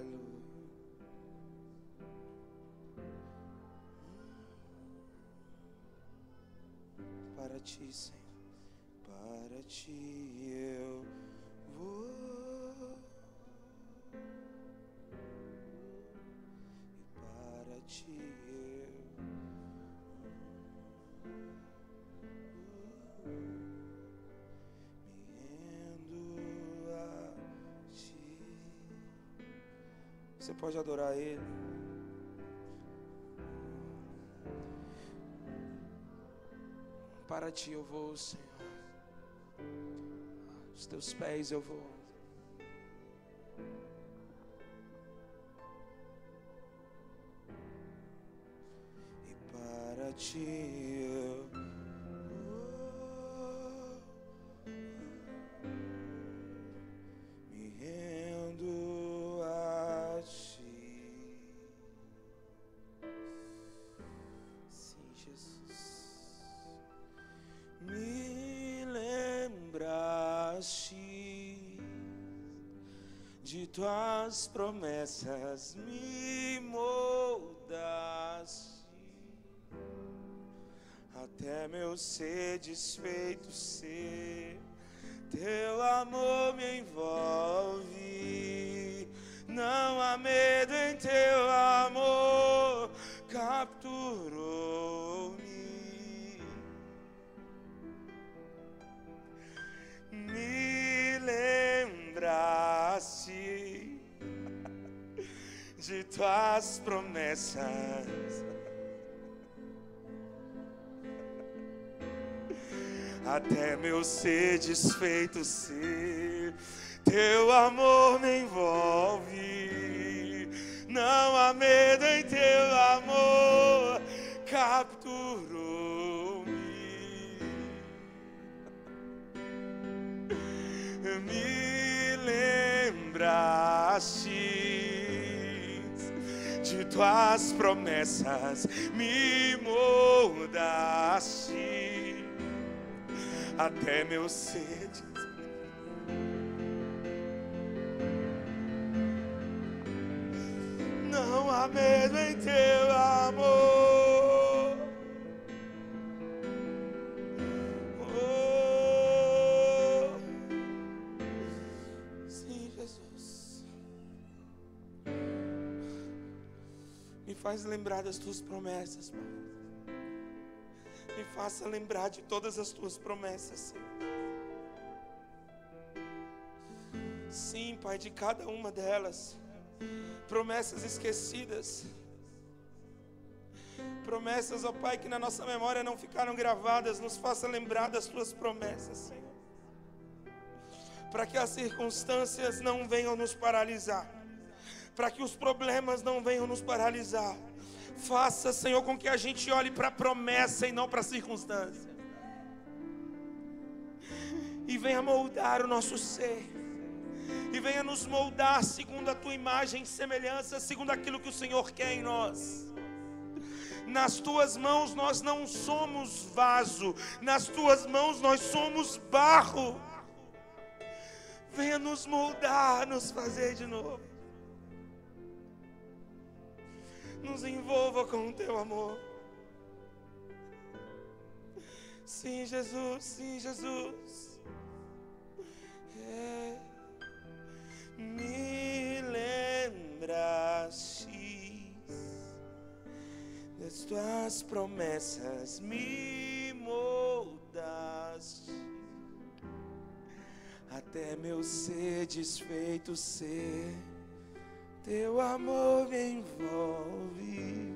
Aleluia. Para ti, Senhor, para ti eu vou, e para ti eu me rendo a ti. Você pode adorar Ele. Para ti eu vou, Senhor. Os teus pés eu vou. E para ti eu vou, me rendo a ti. Sim, Jesus. Me lembraste de tuas promessas, me moldaste até meu ser desfeito ser. Teu amor me envolve, não há medo em teu amor, capturou-me. Me lembraste de tuas promessas, até meu ser desfeito ser. Teu amor me envolve, não há medo em teu amor, capturou-me. Me lembraste de tuas promessas, me moldaste até meu ser. Não há medo em teu amor. Oh, sim, Jesus. Me faz lembrar das tuas promessas, Pai. Me faça lembrar de todas as tuas promessas, Senhor. Sim, Pai, de cada uma delas. Promessas esquecidas. Promessas, ó Pai, que na nossa memória não ficaram gravadas. Nos faça lembrar das tuas promessas, Senhor. Para que as circunstâncias não venham nos paralisar. Para que os problemas não venham nos paralisar. Faça, Senhor, com que a gente olhe para a promessa e não para a circunstância. E venha moldar o nosso ser. E venha nos moldar segundo a tua imagem e semelhança, segundo aquilo que o Senhor quer em nós. Nas tuas mãos nós não somos vaso, nas tuas mãos nós somos barro. Venha nos moldar, nos fazer de novo. Nos envolva com o teu amor. Sim, Jesus, sim, Jesus. Me lembraste das tuas promessas, me moldaste até meu ser desfeito ser. Teu amor me envolve,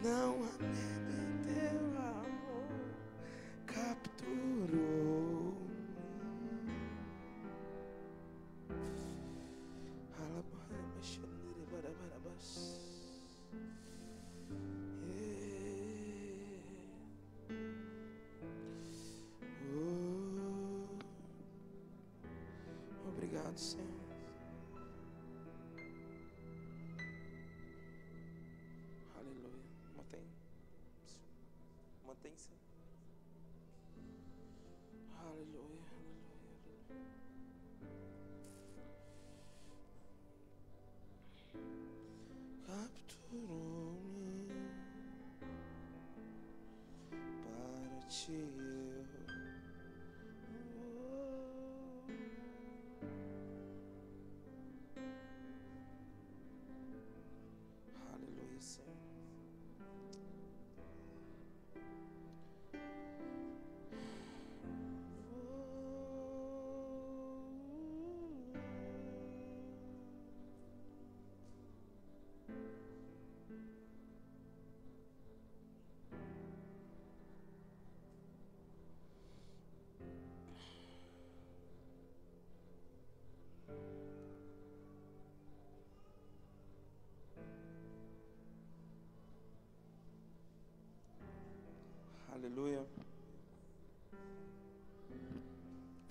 não há medo em teu amor, capturou. Obrigado, Senhor. Aleluia. Mantém-se. Aleluia.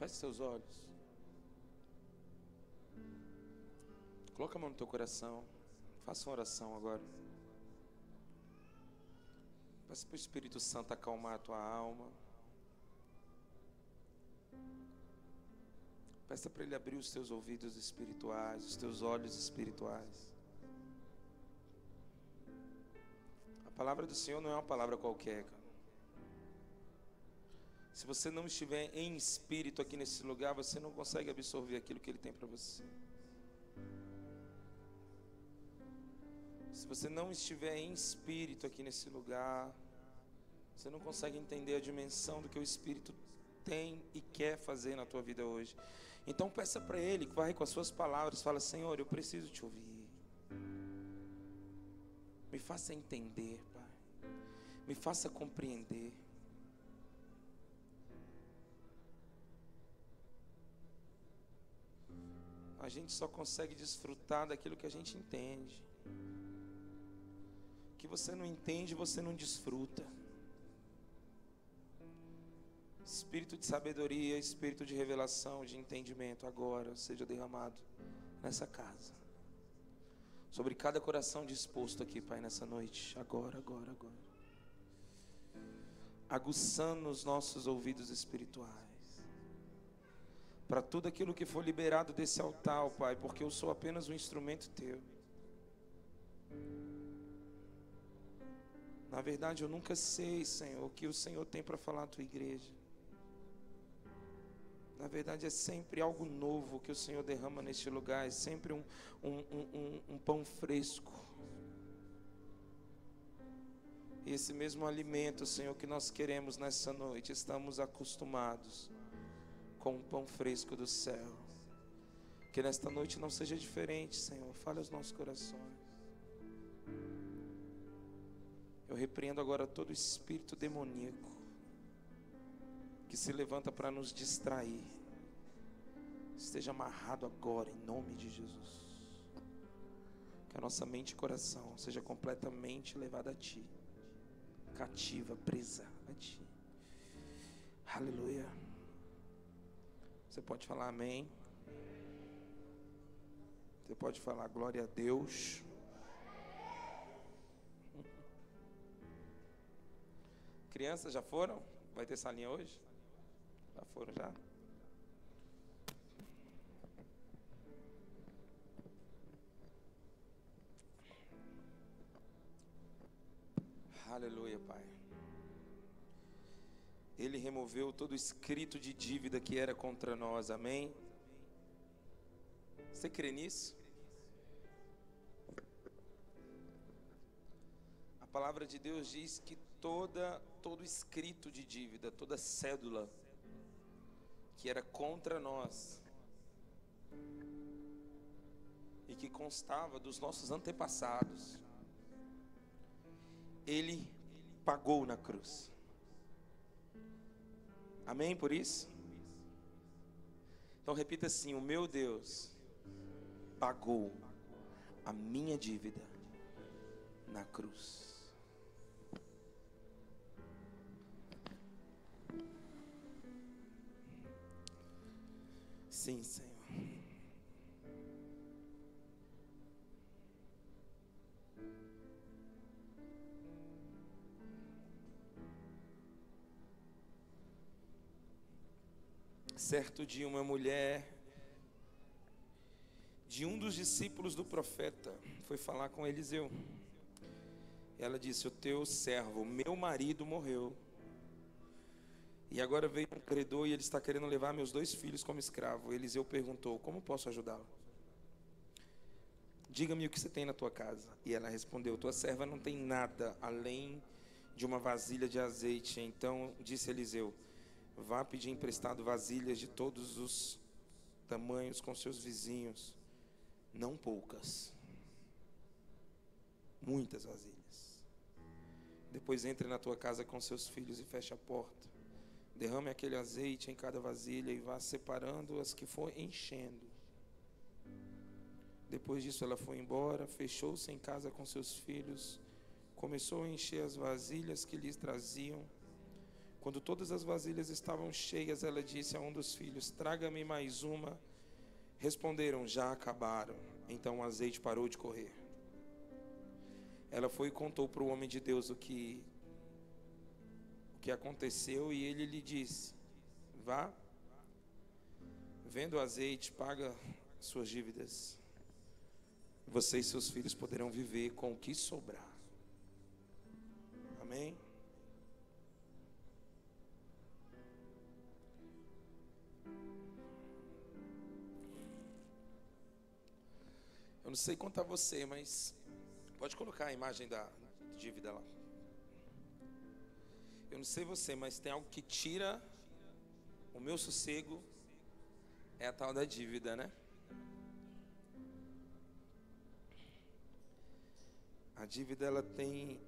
Feche seus olhos. Coloca a mão no teu coração. Faça uma oração agora. Peça para o Espírito Santo acalmar a tua alma. Peça para Ele abrir os teus ouvidos espirituais, os teus olhos espirituais. A palavra do Senhor não é uma palavra qualquer, cara. Se você não estiver em espírito aqui nesse lugar, você não consegue absorver aquilo que Ele tem para você. Se você não estiver em espírito aqui nesse lugar, você não consegue entender a dimensão do que o Espírito tem e quer fazer na tua vida hoje. Então peça para Ele, vai com as suas palavras, fala: Senhor, eu preciso te ouvir. Me faça entender, Pai. Me faça compreender. A gente só consegue desfrutar daquilo que a gente entende. O que você não entende, você não desfruta. Espírito de sabedoria, espírito de revelação, de entendimento, agora seja derramado nessa casa. Sobre cada coração disposto aqui, Pai, nessa noite. Agora. Aguçando os nossos ouvidos espirituais. Para tudo aquilo que for liberado desse altar, Pai, porque eu sou apenas um instrumento Teu. Na verdade, eu nunca sei, Senhor, o que o Senhor tem para falar à Tua igreja. Na verdade, é sempre algo novo que o Senhor derrama neste lugar. É sempre um pão fresco. E esse mesmo alimento, Senhor, que nós queremos nessa noite, estamos acostumados com o pão fresco do céu. Que nesta noite não seja diferente, Senhor. Fale aos nossos corações. Eu repreendo agora todo espírito demoníaco que se levanta para nos distrair. Esteja amarrado agora em nome de Jesus. Que a nossa mente e coração seja completamente levada a Ti, cativa, presa a Ti. Aleluia. Você pode falar amém. Você pode falar glória a Deus. Crianças já foram? Vai ter salinha hoje? Já foram já? Aleluia, Pai. Ele removeu todo escrito de dívida que era contra nós, amém? Você crê nisso? A palavra de Deus diz que todo escrito de dívida, toda cédula que era contra nós e que constava dos nossos antepassados, Ele pagou na cruz. Amém por isso? Então repita assim: o meu Deus pagou a minha dívida na cruz. Sim, Senhor. Certo dia, uma mulher de um dos discípulos do profeta foi falar com Eliseu. Ela disse: o teu servo, meu marido, morreu. E agora veio um credor e ele está querendo levar meus 2 filhos como escravo. Eliseu perguntou: como posso ajudá-lo? Diga-me o que você tem na tua casa. E ela respondeu: tua serva não tem nada além de uma vasilha de azeite. Então disse Eliseu: vá pedir emprestado vasilhas de todos os tamanhos com seus vizinhos, não poucas, muitas vasilhas. Depois entre na tua casa com seus filhos e feche a porta. Derrame aquele azeite em cada vasilha e vá separando as que for enchendo. Depois disso ela foi embora, fechou-se em casa com seus filhos, começou a encher as vasilhas que lhes traziam. Quando todas as vasilhas estavam cheias, ela disse a um dos filhos: traga-me mais uma. Responderam: já acabaram. Então o azeite parou de correr. Ela foi e contou para o homem de Deus o que aconteceu, e ele lhe disse: vá, venda o azeite, paga suas dívidas. Você e seus filhos poderão viver com o que sobrar. Amém? Eu não sei quanto a você, mas pode colocar a imagem da dívida lá. Eu não sei você, mas tem algo que tira o meu sossego, é a tal da dívida, né? A dívida, ela tem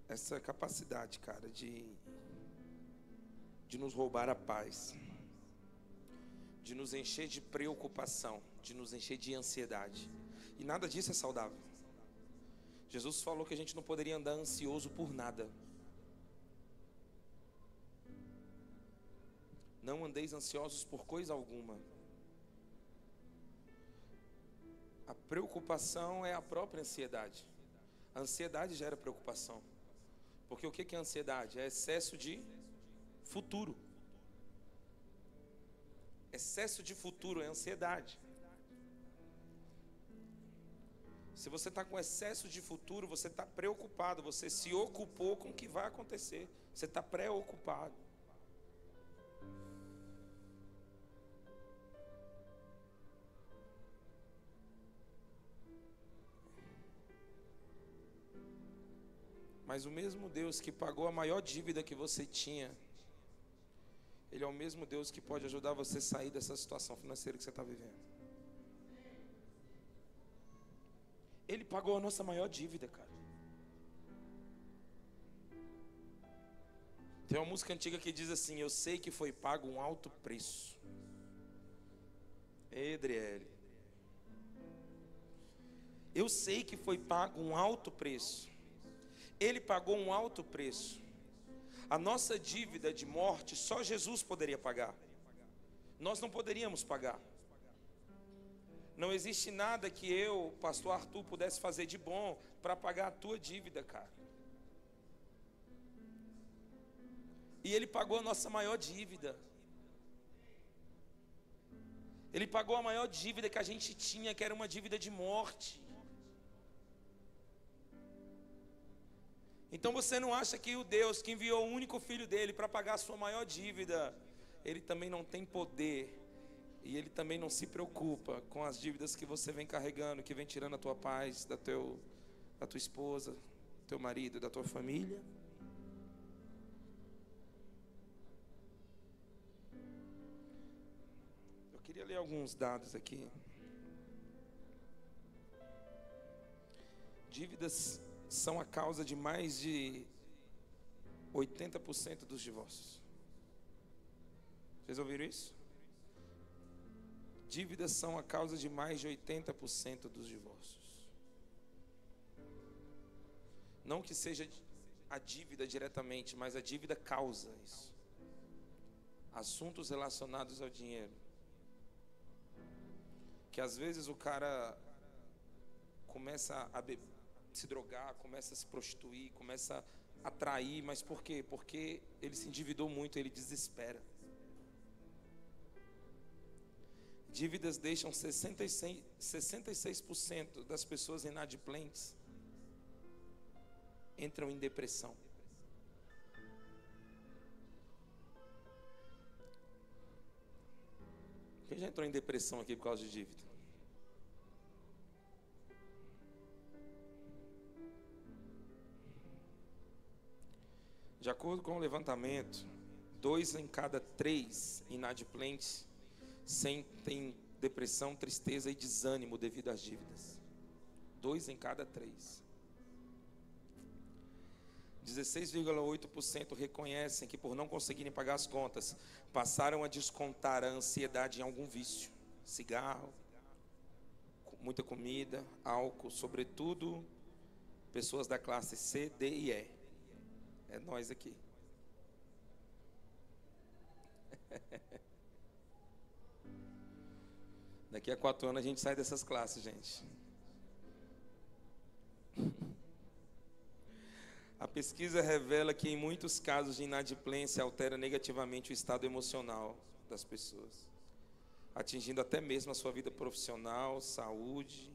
essa capacidade, cara, de nos roubar a paz, de nos encher de preocupação, de nos encher de ansiedade. E nada disso é saudável. Jesus falou que a gente não poderia andar ansioso por nada. Não andeis ansiosos por coisa alguma. A preocupação é a própria ansiedade. A ansiedade gera preocupação. Porque o que é ansiedade? É excesso de futuro. Excesso de futuro é ansiedade. Se você está com excesso de futuro, você está preocupado. Você se ocupou com o que vai acontecer. Você está preocupado. Mas o mesmo Deus que pagou a maior dívida que você tinha, Ele é o mesmo Deus que pode ajudar você a sair dessa situação financeira que você está vivendo. Ele pagou a nossa maior dívida, cara. Tem uma música antiga que diz assim: eu sei que foi pago um alto preço. Edriele. Eu sei que foi pago um alto preço. Ele pagou um alto preço. A nossa dívida de morte só Jesus poderia pagar. Nós não poderíamos pagar. Não existe nada que eu, pastor Arthur, pudesse fazer de bom para pagar a tua dívida, cara. E Ele pagou a nossa maior dívida. Ele pagou a maior dívida que a gente tinha, que era uma dívida de morte. Então você não acha que o Deus que enviou o único filho dele para pagar a sua maior dívida, Ele também não tem poder, e Ele também não se preocupa com as dívidas que você vem carregando, que vem tirando a tua paz, da tua esposa, do teu marido, da tua família? Eu queria ler alguns dados aqui. Dívidas são a causa de mais de 80% dos divórcios. Vocês ouviram isso? Dívidas são a causa de mais de 80% dos divórcios. Não que seja a dívida diretamente, mas a dívida causa isso. Assuntos relacionados ao dinheiro. Que às vezes o cara começa a se drogar, começa a se prostituir, começa a trair, mas por quê? Porque ele se endividou muito, ele desespera. Dívidas deixam 66% das pessoas inadimplentes entram em depressão. Quem já entrou em depressão aqui por causa de dívida? De acordo com o levantamento, 2 em cada 3 inadimplentes sentem depressão, tristeza e desânimo devido às dívidas. 2 em cada 3. 16,8% reconhecem que, por não conseguirem pagar as contas, passaram a descontar a ansiedade em algum vício. Cigarro, muita comida, álcool, sobretudo pessoas da classe C, D e E. É nós aqui. Daqui a 4 anos a gente sai dessas classes, gente. A pesquisa revela que em muitos casos de inadimplência altera negativamente o estado emocional das pessoas, atingindo até mesmo a sua vida profissional, saúde.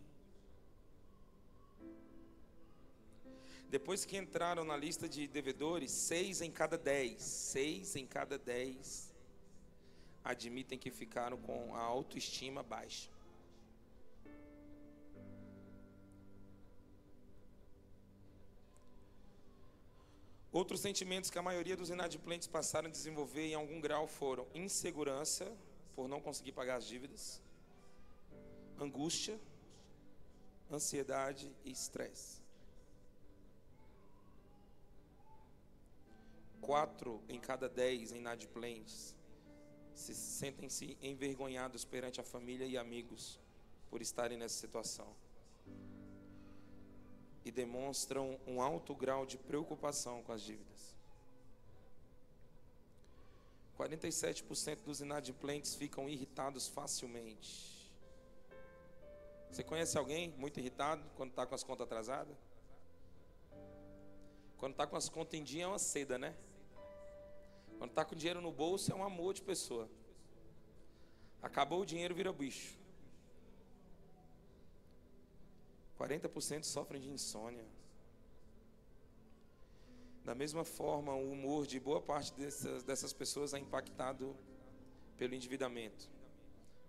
Depois que entraram na lista de devedores, 6 em cada 10 admitem que ficaram com a autoestima baixa. Outros sentimentos que a maioria dos inadimplentes passaram a desenvolver em algum grau foram insegurança, por não conseguir pagar as dívidas, angústia, ansiedade e estresse. 4 em cada 10 inadimplentes sentem-se envergonhados perante a família e amigos por estarem nessa situação e demonstram um alto grau de preocupação com as dívidas. 47% dos inadimplentes ficam irritados facilmente. Você conhece alguém muito irritado quando está com as contas atrasadas? Quando está com as contas em dia é uma seda, né? Quando está com dinheiro no bolso é um amor de pessoa. Acabou o dinheiro, vira bicho. 40% sofrem de insônia. Da mesma forma, o humor de boa parte dessas pessoas é impactado pelo endividamento,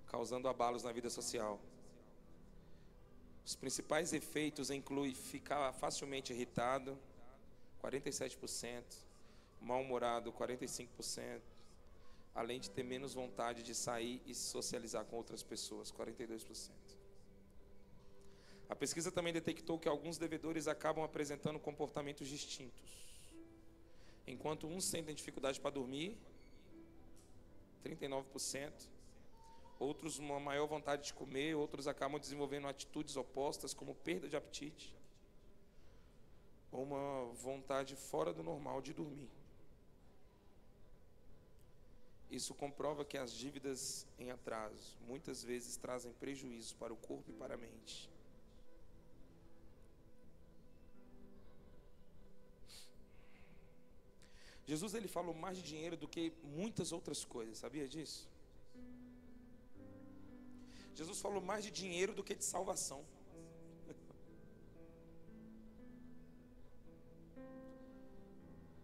causando abalos na vida social. Os principais efeitos incluem ficar facilmente irritado, 47%, mal-humorado, 45%, além de ter menos vontade de sair e se socializar com outras pessoas, 42%. A pesquisa também detectou que alguns devedores acabam apresentando comportamentos distintos. Enquanto uns sentem dificuldade para dormir, 39%, outros uma maior vontade de comer, outros acabam desenvolvendo atitudes opostas, como perda de apetite, ou uma vontade fora do normal de dormir. Isso comprova que as dívidas em atraso muitas vezes trazem prejuízos para o corpo e para a mente. Jesus, ele falou mais de dinheiro do que muitas outras coisas, sabia disso? Jesus falou mais de dinheiro do que de salvação.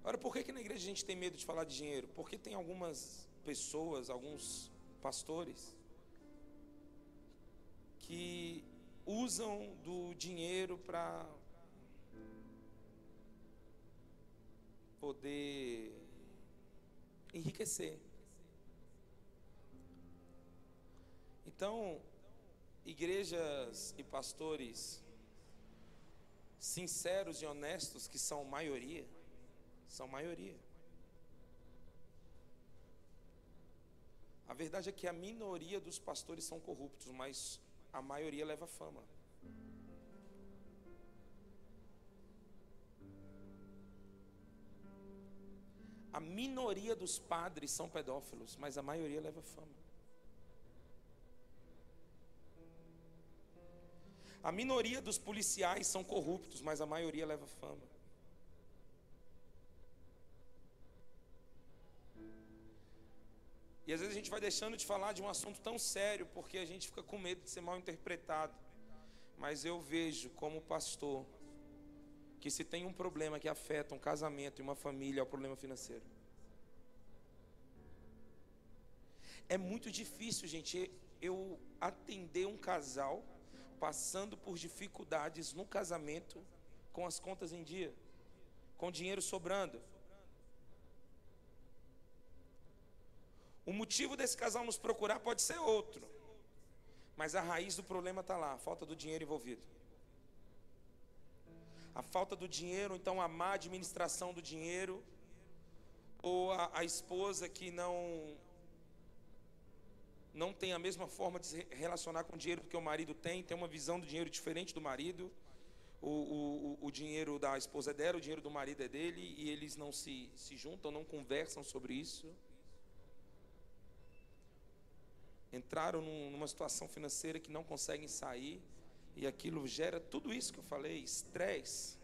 Ora, por que na igreja a gente tem medo de falar de dinheiro? Porque tem algumas pessoas, alguns pastores, que usam do dinheiro para poder enriquecer. Então, igrejas e pastores sinceros e honestos, que são maioria, a verdade é que a minoria dos pastores são corruptos, mas a maioria leva fama. A minoria dos padres são pedófilos, mas a maioria leva fama. A minoria dos policiais são corruptos, mas a maioria leva fama. E às vezes a gente vai deixando de falar de um assunto tão sério, porque a gente fica com medo de ser mal interpretado. Mas eu vejo como pastor, que se tem um problema que afeta um casamento e uma família, é o problema financeiro. É muito difícil, gente, eu atender um casal passando por dificuldades no casamento, com as contas em dia, com dinheiro sobrando. O motivo desse casal nos procurar pode ser outro, mas a raiz do problema está lá, a falta do dinheiro envolvido. A falta do dinheiro, então a má administração do dinheiro, ou a esposa que não tem a mesma forma de se relacionar com o dinheiro que o marido tem uma visão do dinheiro diferente do marido. O dinheiro da esposa é dela, o dinheiro do marido é dele, e eles não se juntam, não conversam sobre isso. entraram numa situação financeira que não conseguem sair, e aquilo gera tudo isso que eu falei, estresse.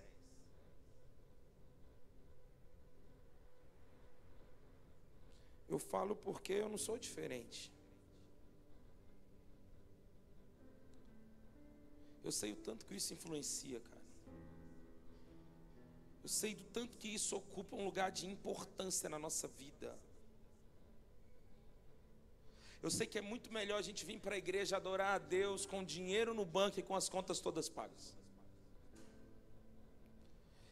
Eu falo porque eu não sou diferente. Eu sei o tanto que isso influencia, cara. Eu sei do tanto que isso ocupa um lugar de importância na nossa vida. Eu sei que é muito melhor a gente vir para a igreja adorar a Deus com dinheiro no banco e com as contas todas pagas.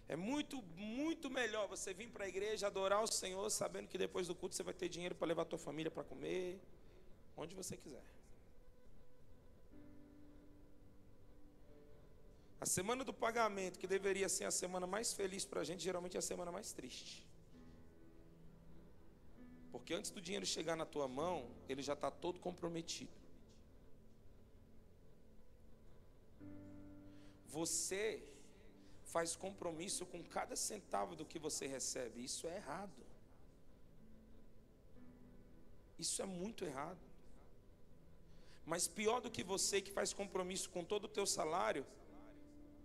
É muito, muito melhor você vir para a igreja adorar o Senhor sabendo que depois do culto você vai ter dinheiro para levar a tua família para comer, onde você quiser. A semana do pagamento, que deveria ser a semana mais feliz para a gente, geralmente é a semana mais triste. Porque antes do dinheiro chegar na tua mão, ele já está todo comprometido. Você faz compromisso com cada centavo do que você recebe. Isso é errado. Isso é muito errado. Mas pior do que você que faz compromisso com todo o teu salário,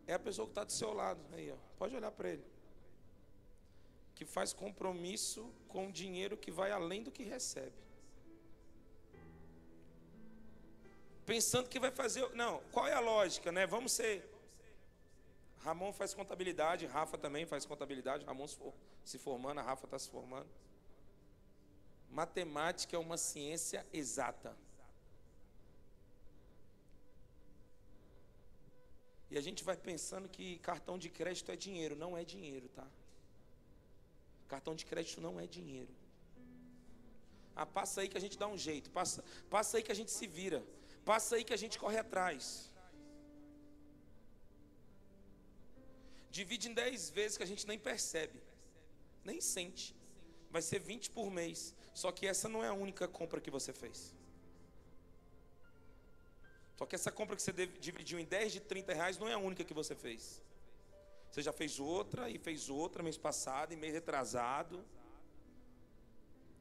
é a pessoa que está do seu lado. Aí, ó, pode olhar para ele. Que faz compromisso com dinheiro que vai além do que recebe. Pensando que vai fazer... Não, qual é a lógica, né? Vamos ser... Ramon faz contabilidade, Rafa também faz contabilidade. Ramon se formando, a Rafa está se formando. Matemática é uma ciência exata. E a gente vai pensando que cartão de crédito é dinheiro. Não é dinheiro, tá? Cartão de crédito não é dinheiro. Ah, passa aí que a gente dá um jeito. Passa aí que a gente se vira. Passa aí que a gente corre atrás. Divide em 10 vezes que a gente nem percebe. Nem sente. Vai ser 20 por mês. Só que essa não é a única compra que você fez. Só que essa compra que você dividiu em 10 de 30 reais não é a única que você fez. Você já fez outra e fez outra mês passado e mês retrasado.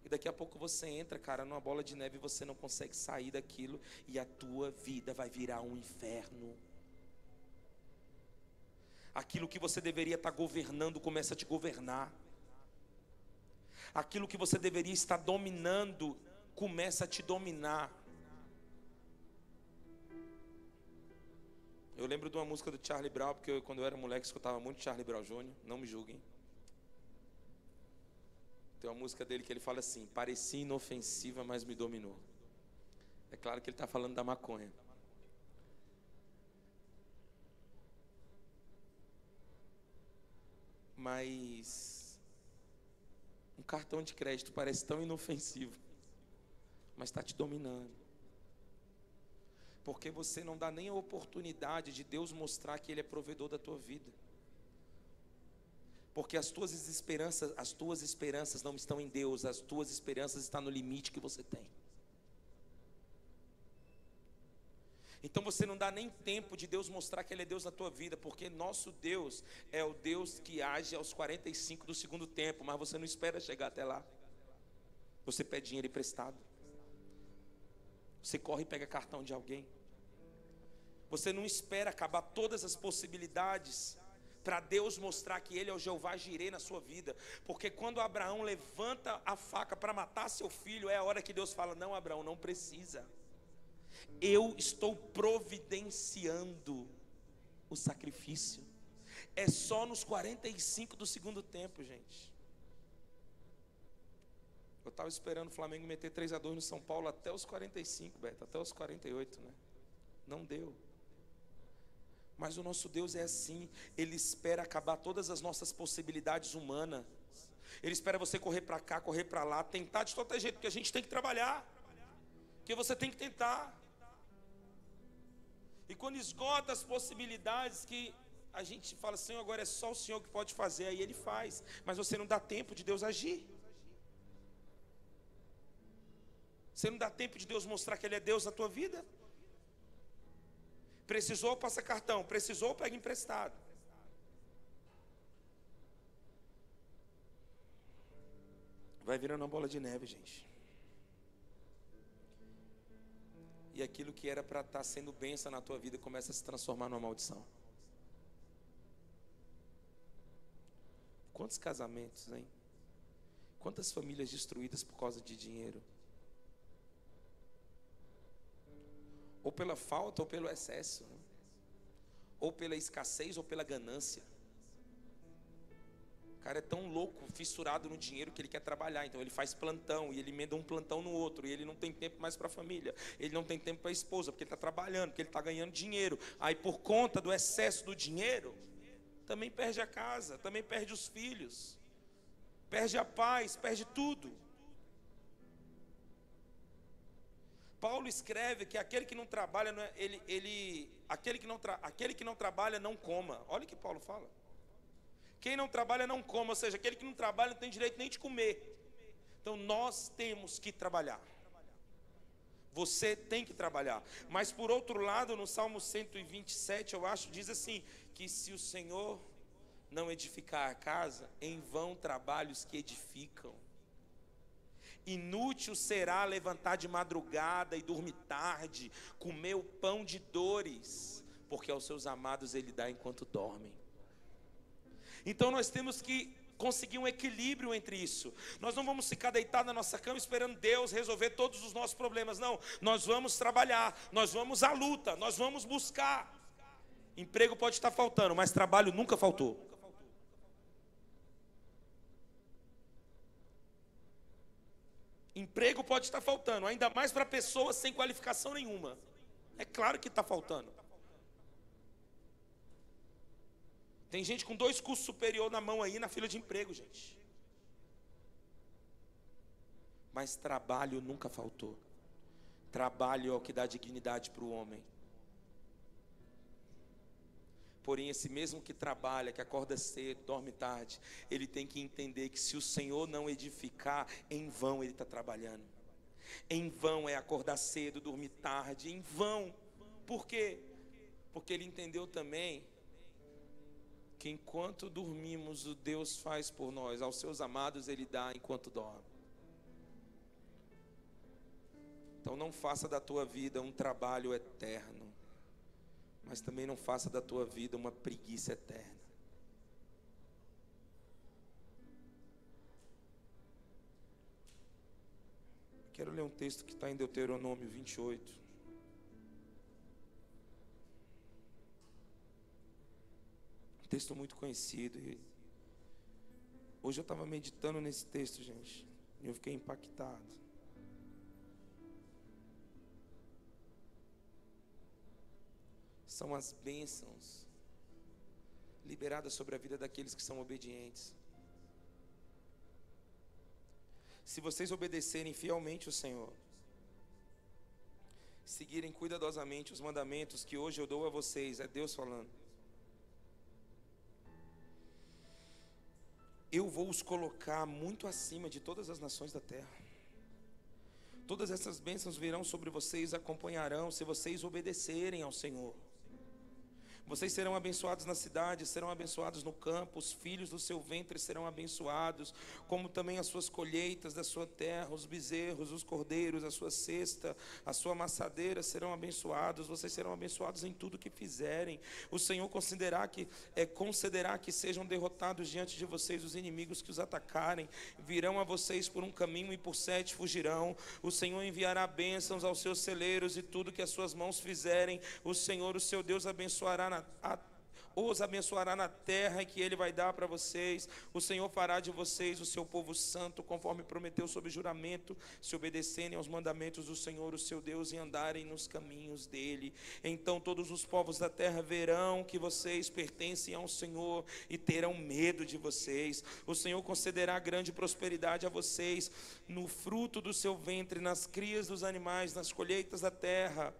E daqui a pouco você entra, cara, numa bola de neve e você não consegue sair daquilo. E a tua vida vai virar um inferno. Aquilo que você deveria estar governando começa a te governar. Aquilo que você deveria estar dominando começa a te dominar. Eu lembro de uma música do Charlie Brown, porque quando eu era moleque escutava muito Charlie Brown Jr., não me julguem. Tem uma música dele que ele fala assim: parecia inofensiva, mas me dominou. É claro que ele está falando da maconha. Mas um cartão de crédito parece tão inofensivo, mas está te dominando. Porque você não dá nem a oportunidade de Deus mostrar que Ele é provedor da tua vida. Porque as tuas esperanças não estão em Deus, as tuas esperanças estão no limite que você tem. Então você não dá nem tempo de Deus mostrar que Ele é Deus na tua vida, porque nosso Deus é o Deus que age aos 45 do segundo tempo, mas você não espera chegar até lá. Você pede dinheiro emprestado. Você corre e pega cartão de alguém. Você não espera acabar todas as possibilidades para Deus mostrar que Ele é o Jeová Jireh na sua vida. Porque quando Abraão levanta a faca para matar seu filho, é a hora que Deus fala: não, Abraão, não precisa. Eu estou providenciando o sacrifício. É só nos 45 do segundo tempo, gente. Eu estava esperando o Flamengo meter 3-2 no São Paulo até os 45, Beto, até os 48, né? Não deu. Mas o nosso Deus é assim. Ele espera acabar todas as nossas possibilidades humanas. Ele espera você correr para cá, correr para lá, tentar de todo jeito, porque a gente tem que trabalhar. Porque você tem que tentar. E quando esgota as possibilidades, que a gente fala: Senhor, agora é só o Senhor que pode fazer. Aí Ele faz, mas você não dá tempo de Deus agir. Você não dá tempo de Deus mostrar que Ele é Deus na tua vida. Precisou, passa cartão. Precisou, pega emprestado. Vai virando uma bola de neve, gente. e aquilo que era para estar sendo bênção na tua vida começa a se transformar numa maldição. Quantos casamentos, hein? Quantas famílias destruídas por causa de dinheiro? Ou pela falta, ou pelo excesso, né? Ou pela escassez, ou pela ganância. O cara é tão louco, fissurado no dinheiro, que ele quer trabalhar. Então ele faz plantão, e ele emenda um plantão no outro, e ele não tem tempo mais para a família, ele não tem tempo para a esposa, porque ele está trabalhando, porque ele está ganhando dinheiro. Aí por conta do excesso do dinheiro, também perde a casa, também perde os filhos, perde a paz, perde tudo. Paulo escreve que aquele que não trabalha, aquele que não trabalha não coma. Olha o que Paulo fala. Quem não trabalha não coma, ou seja, aquele que não trabalha não tem direito nem de comer. Então nós temos que trabalhar. Você tem que trabalhar. Mas por outro lado, no Salmo 127, eu acho, diz assim, que se o Senhor não edificar a casa, em vão trabalhos que edificam. Inútil será levantar de madrugada e dormir tarde, comer o pão de dores, porque aos seus amados ele dá enquanto dormem. Então nós temos que conseguir um equilíbrio entre isso. Nós não vamos ficar deitados na nossa cama esperando Deus resolver todos os nossos problemas, não. Nós vamos trabalhar, nós vamos à luta, nós vamos buscar. Emprego pode estar faltando, mas trabalho nunca faltou. Emprego pode estar faltando, ainda mais para pessoas sem qualificação nenhuma. É claro que está faltando. Tem gente com 2 cursos superiores na mão aí na fila de emprego, gente. Mas trabalho nunca faltou. Trabalho é o que dá dignidade para o homem. Porém, esse mesmo que trabalha, que acorda cedo, dorme tarde, ele tem que entender que se o Senhor não edificar, em vão ele está trabalhando. Em vão é acordar cedo, dormir tarde, em vão. Por quê? Porque ele entendeu também que enquanto dormimos, o Deus faz por nós, aos seus amados ele dá enquanto dorme. Então não faça da tua vida um trabalho eterno, mas também não faça da tua vida uma preguiça eterna. Quero ler um texto que está em Deuteronômio 28. Um texto muito conhecido. E hoje eu estava meditando nesse texto, gente, e eu fiquei impactado. São as bênçãos liberadas sobre a vida daqueles que são obedientes. Se vocês obedecerem fielmente o Senhor, seguirem cuidadosamente os mandamentos que hoje eu dou a vocês, é Deus falando, eu vou os colocar muito acima de todas as nações da terra. Todas essas bênçãos virão sobre vocês, acompanharão, se vocês obedecerem ao Senhor. Vocês serão abençoados na cidade, serão abençoados no campo, os filhos do seu ventre serão abençoados, como também as suas colheitas da sua terra, os bezerros, os cordeiros, a sua cesta, a sua amassadeira serão abençoados, vocês serão abençoados em tudo que fizerem. O Senhor concederá que sejam derrotados diante de vocês os inimigos que os atacarem, virão a vocês por um caminho e por 7 fugirão. O Senhor enviará bênçãos aos seus celeiros e tudo que as suas mãos fizerem, o Senhor, o seu Deus, os abençoará na terra que Ele vai dar para vocês. O Senhor fará de vocês o seu povo santo, conforme prometeu sob juramento, se obedecerem aos mandamentos do Senhor, o seu Deus, e andarem nos caminhos dEle. Então todos os povos da terra verão que vocês pertencem ao Senhor e terão medo de vocês. O Senhor concederá grande prosperidade a vocês no fruto do seu ventre, nas crias dos animais, nas colheitas da terra,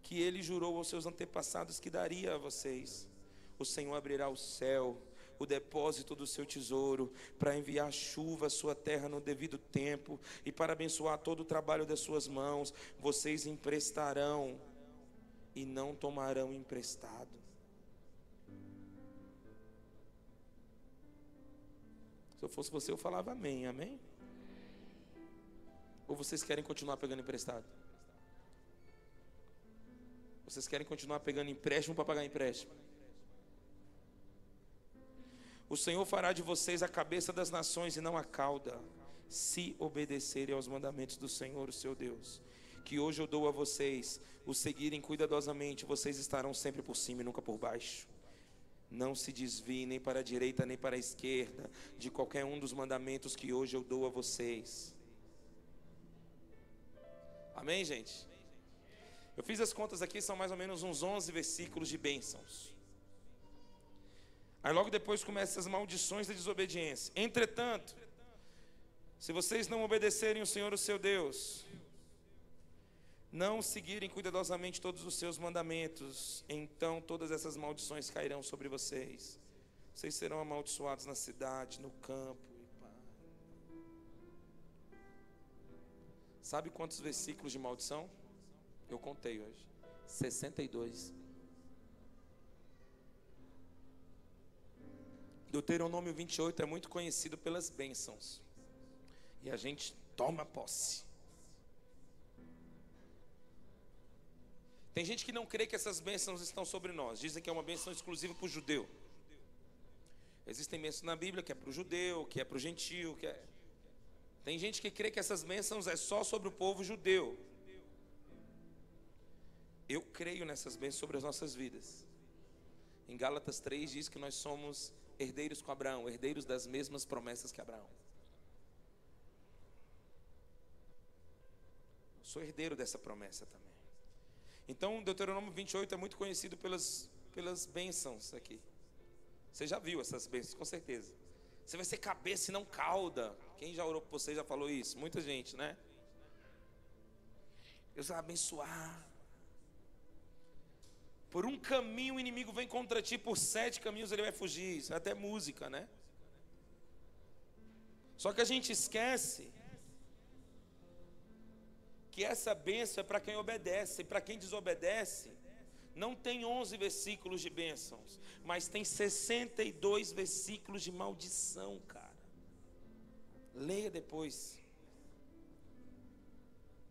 que Ele jurou aos seus antepassados que daria a vocês. O Senhor abrirá o céu, o depósito do seu tesouro, para enviar chuva à sua terra no devido tempo, e para abençoar todo o trabalho das suas mãos. Vocês emprestarão e não tomarão emprestado. Se eu fosse você, eu falava amém, amém? Ou vocês querem continuar pegando emprestado? Vocês querem continuar pegando empréstimo para pagar empréstimo? O Senhor fará de vocês a cabeça das nações e não a cauda, se obedecerem aos mandamentos do Senhor, o seu Deus, que hoje eu dou a vocês. O seguirem cuidadosamente, vocês estarão sempre por cima e nunca por baixo. Não se desviem nem para a direita nem para a esquerda de qualquer um dos mandamentos que hoje eu dou a vocês. Amém, gente? Eu fiz as contas aqui, são mais ou menos uns 11 versículos de bênçãos. Aí logo depois começam as maldições da desobediência. Entretanto, se vocês não obedecerem o Senhor, o seu Deus, não seguirem cuidadosamente todos os seus mandamentos, então todas essas maldições cairão sobre vocês. Vocês serão amaldiçoados na cidade, no campo. Sabe quantos versículos de maldição? Eu contei hoje. 62. Deuteronômio 28 é muito conhecido pelas bênçãos. E a gente toma posse. Tem gente que não crê que essas bênçãos estão sobre nós. Dizem que é uma bênção exclusiva para o judeu. Existem bênçãos na Bíblia que é para o judeu, que é para o gentio, que é... Tem gente que crê que essas bênçãos é só sobre o povo judeu. Eu creio nessas bênçãos sobre as nossas vidas. Em Gálatas 3 diz que nós somos herdeiros com Abraão, herdeiros das mesmas promessas que Abraão. Eu sou herdeiro dessa promessa também. Então, Deuteronômio 28 é muito conhecido pelas bênçãos aqui. Você já viu essas bênçãos, com certeza. Você vai ser cabeça e não cauda. Quem já orou por você já falou isso? Muita gente, né? Deus vai abençoar. Por um caminho o inimigo vem contra ti, por 7 caminhos ele vai fugir. Isso é até música, né? Só que a gente esquece que essa bênção é para quem obedece. E para quem desobedece, não tem 11 versículos de bênçãos, mas tem 62 versículos de maldição, cara. Leia depois.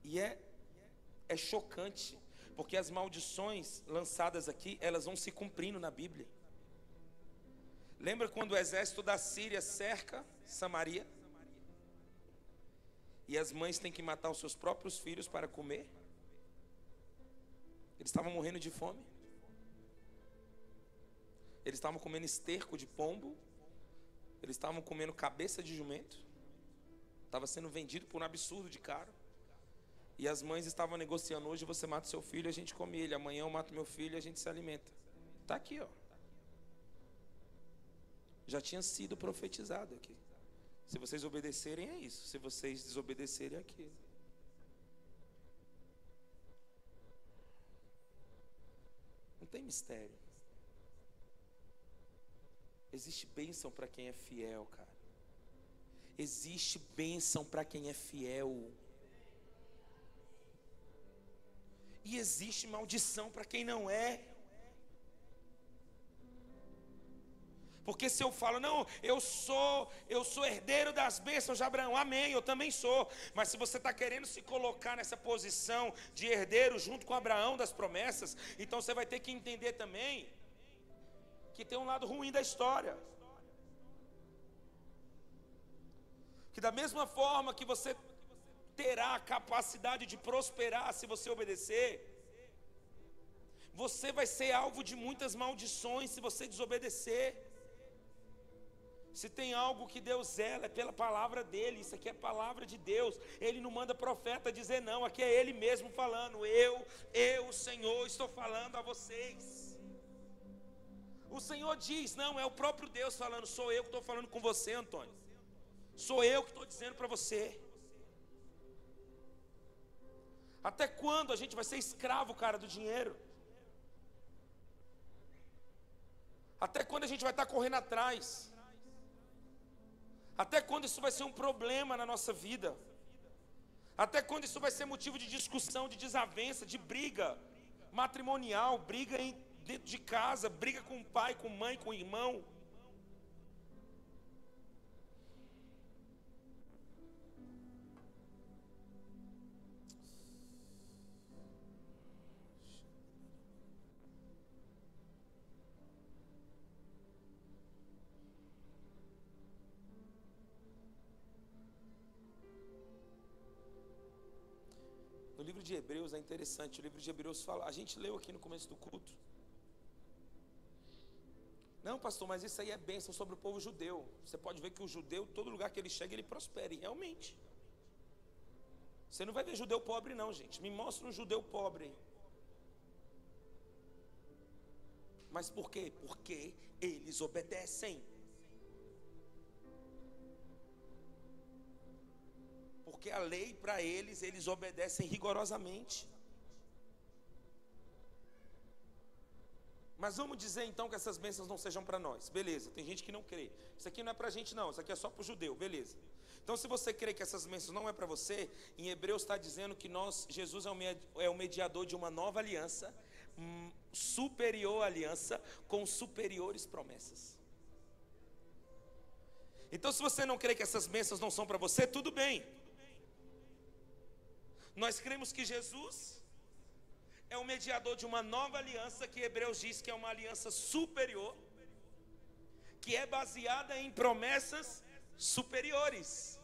E é chocante, porque as maldições lançadas aqui, elas vão se cumprindo na Bíblia. Lembra quando o exército da Síria cerca Samaria? E as mães têm que matar os seus próprios filhos para comer? Eles estavam morrendo de fome. Eles estavam comendo esterco de pombo. Eles estavam comendo cabeça de jumento. Estava sendo vendido por um absurdo de caro. E as mães estavam negociando: hoje você mata seu filho e a gente come ele, amanhã eu mato meu filho e a gente se alimenta. Está aqui, ó. Já tinha sido profetizado aqui. Se vocês obedecerem é isso, se vocês desobedecerem é aquilo. Não tem mistério. Existe bênção para quem é fiel, cara. Existe bênção para quem é fiel. E existe maldição para quem não é. Porque se eu falo, não, eu sou herdeiro das bênçãos de Abraão, amém, eu também sou. Mas se você está querendo se colocar nessa posição de herdeiro junto com Abraão das promessas, então você vai ter que entender também que tem um lado ruim da história. Que da mesma forma que você terá a capacidade de prosperar se você obedecer, você vai ser alvo de muitas maldições se você desobedecer. Se tem algo que Deus zela é pela palavra dele. Isso aqui é palavra de Deus. Ele não manda profeta dizer não. Aqui é ele mesmo falando. O Senhor, estou falando a vocês. O Senhor diz, não, é o próprio Deus falando. Sou eu que estou falando com você, Antônio. Sou eu que estou dizendo para você. Até quando a gente vai ser escravo, cara, do dinheiro? Até quando a gente vai estar correndo atrás? Até quando isso vai ser um problema na nossa vida? Até quando isso vai ser motivo de discussão, de desavença, de briga matrimonial, briga dentro de casa, briga com o pai, com mãe, com o irmão? livro de Hebreus é interessante. O livro de Hebreus fala, a gente leu aqui no começo do culto. Não, pastor, mas isso aí é bênção sobre o povo judeu. Você pode ver que o judeu, todo lugar que ele chega, ele prospera. E realmente, você não vai ver judeu pobre não, gente. Me mostra um judeu pobre. Mas por quê? Porque eles obedecem. Porque a lei para eles obedecem rigorosamente. Mas vamos dizer então que essas bênçãos não sejam para nós. Beleza, tem gente que não crê. Isso aqui não é para a gente não, isso aqui é só para o judeu, beleza. Então se você crê que essas bênçãos não é para você, em Hebreus está dizendo que Jesus é o mediador de uma nova aliança, superior aliança, com superiores promessas. Então se você não crê que essas bênçãos não são para você, tudo bem. Nós cremos que Jesus é o mediador de uma nova aliança, que Hebreus diz que é uma aliança superior, que é baseada em promessas superiores.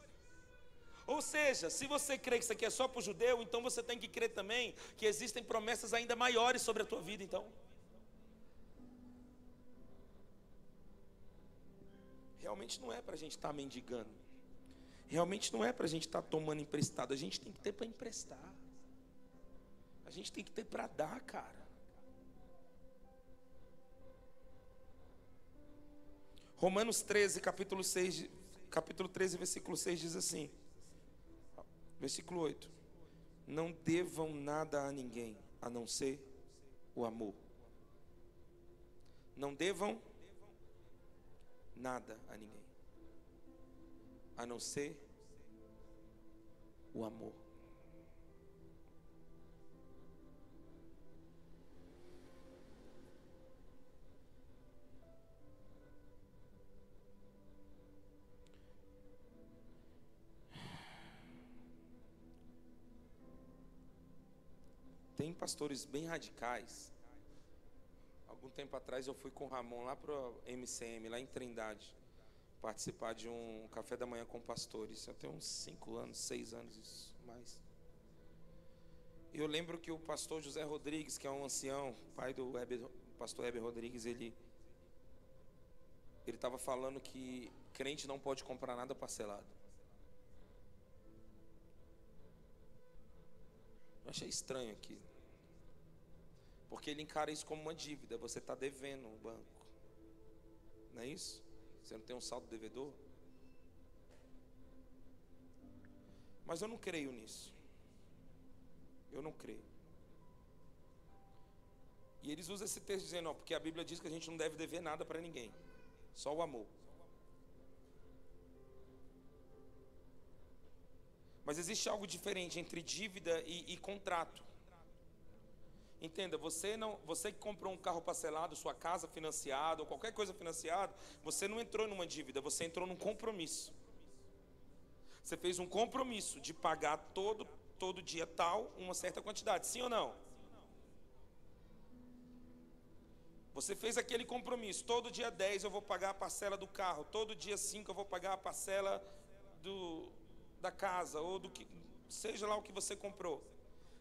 Ou seja, se você crê que isso aqui é só para o judeu, então você tem que crer também que existem promessas ainda maiores sobre a tua vida, então. Realmente não é para a gente estar mendigando. Realmente não é para a gente estar tomando emprestado. A gente tem que ter para emprestar. A gente tem que ter para dar, cara. Romanos 13, capítulo 13, versículo 6 diz assim. Versículo 8. Não devam nada a ninguém, a não ser o amor. Não devam nada a ninguém, a não ser o amor. Tem pastores bem radicais. Algum tempo atrás eu fui com o Ramon lá para o MCM, lá em Trindade, participar de um café da manhã com pastores. Eu tenho uns 5 anos, 6 anos, isso, mais. E eu lembro que o pastor José Rodrigues, que é um ancião, pai do pastor Heber Rodrigues, ele estava falando que crente não pode comprar nada parcelado. Eu achei estranho aqui, porque ele encara isso como uma dívida. Você está devendo o banco, não é isso? Você não tem um saldo devedor? Mas eu não creio nisso. Eu não creio. E eles usam esse texto dizendo, porque a Bíblia diz que a gente não deve dever nada para ninguém, só o amor. Mas existe algo diferente entre dívida e contrato. Entenda, você que comprou um carro parcelado, sua casa financiada, ou qualquer coisa financiada, você não entrou numa dívida, você entrou num compromisso. Você fez um compromisso de pagar todo dia tal, uma certa quantidade, sim ou não? Você fez aquele compromisso, todo dia 10 eu vou pagar a parcela do carro, todo dia 5 eu vou pagar a parcela da casa, ou do que seja lá o que você comprou.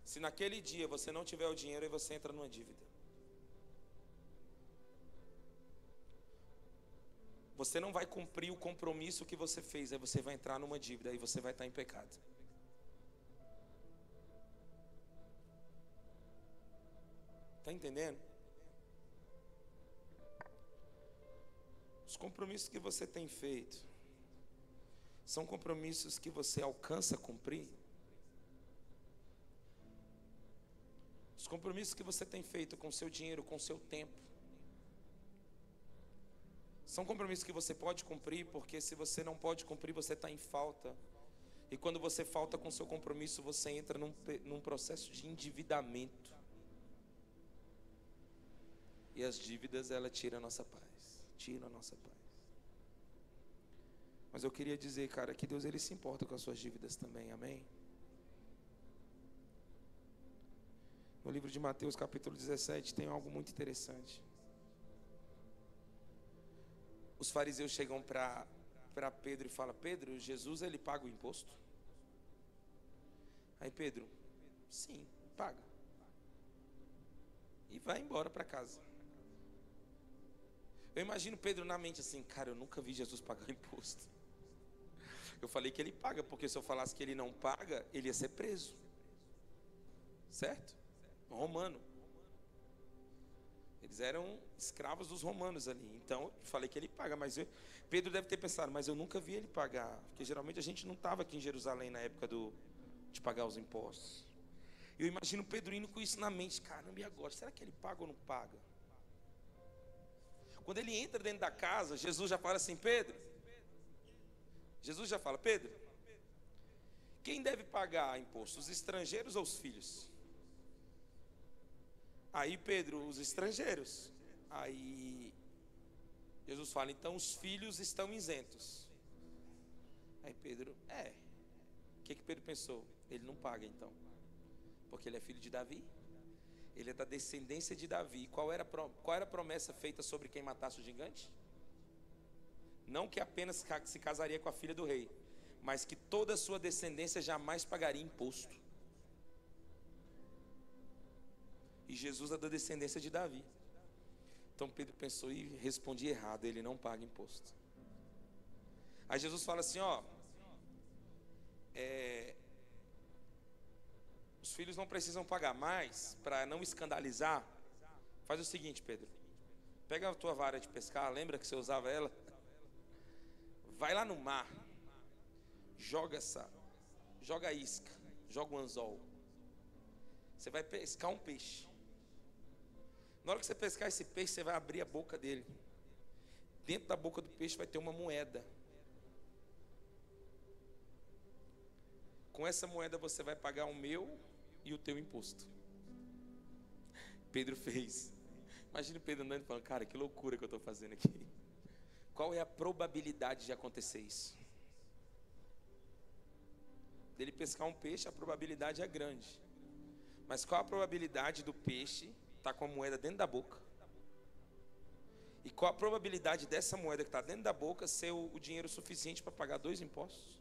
Se naquele dia você não tiver o dinheiro, aí você entra numa dívida. Você não vai cumprir o compromisso que você fez, aí você vai entrar numa dívida, aí você vai estar em pecado. Está entendendo? Os compromissos que você tem feito são compromissos que você alcança cumprir? Os compromissos que você tem feito com o seu dinheiro, com o seu tempo, são compromissos que você pode cumprir, porque se você não pode cumprir, você está em falta. E quando você falta com o seu compromisso, você entra num processo de endividamento. E as dívidas, ela tira a nossa paz. Tira a nossa paz. Mas eu queria dizer, cara, que Deus, ele se importa com as suas dívidas também, amém? No livro de Mateus, capítulo 17, tem algo muito interessante. Os fariseus chegam para Pedro e falam: Pedro, Jesus, ele paga o imposto? Aí Pedro, Sim, paga. E vai embora para casa. Eu imagino Pedro na mente assim: cara, eu nunca vi Jesus pagar imposto. Eu falei que ele paga, porque se eu falasse que ele não paga, ele ia ser preso. Certo? Romano. Eles eram escravos dos romanos ali. Então eu falei que ele paga, mas Pedro deve ter pensado: mas eu nunca vi ele pagar, porque geralmente a gente não estava aqui em Jerusalém na época de pagar os impostos. Eu imagino Pedro indo com isso na mente: caramba, e agora? Será que ele paga ou não paga? Quando ele entra dentro da casa, Jesus já fala assim: Pedro. Jesus já fala: Pedro, quem deve pagar imposto, os estrangeiros ou os filhos? Aí Pedro: os estrangeiros. Aí Jesus fala: então os filhos estão isentos. Aí Pedro: o que Pedro pensou? Ele não paga então, porque ele é filho de Davi, ele é da descendência de Davi. Qual era a promessa feita sobre quem matasse o gigante? Não que apenas se casaria com a filha do rei, mas que toda a sua descendência jamais pagaria imposto. E Jesus é da descendência de Davi. Então Pedro pensou e respondia errado: ele não paga imposto. Aí Jesus fala assim: os filhos não precisam pagar, mas para não escandalizar, faz o seguinte, Pedro: pega a tua vara de pescar, lembra que você usava ela? Vai lá no mar, joga a isca, joga o anzol. Você vai pescar um peixe. Na hora que você pescar esse peixe, você vai abrir a boca dele. Dentro da boca do peixe vai ter uma moeda. Com essa moeda você vai pagar o meu e o teu imposto. Pedro fez. Imagina Pedro andando e falando: cara, que loucura que eu estou fazendo aqui. Qual é a probabilidade de acontecer isso? Dele pescar um peixe, a probabilidade é grande. Mas qual a probabilidade do peixe estar com a moeda dentro da boca? E qual a probabilidade dessa moeda que está dentro da boca ser o dinheiro suficiente para pagar 2 impostos?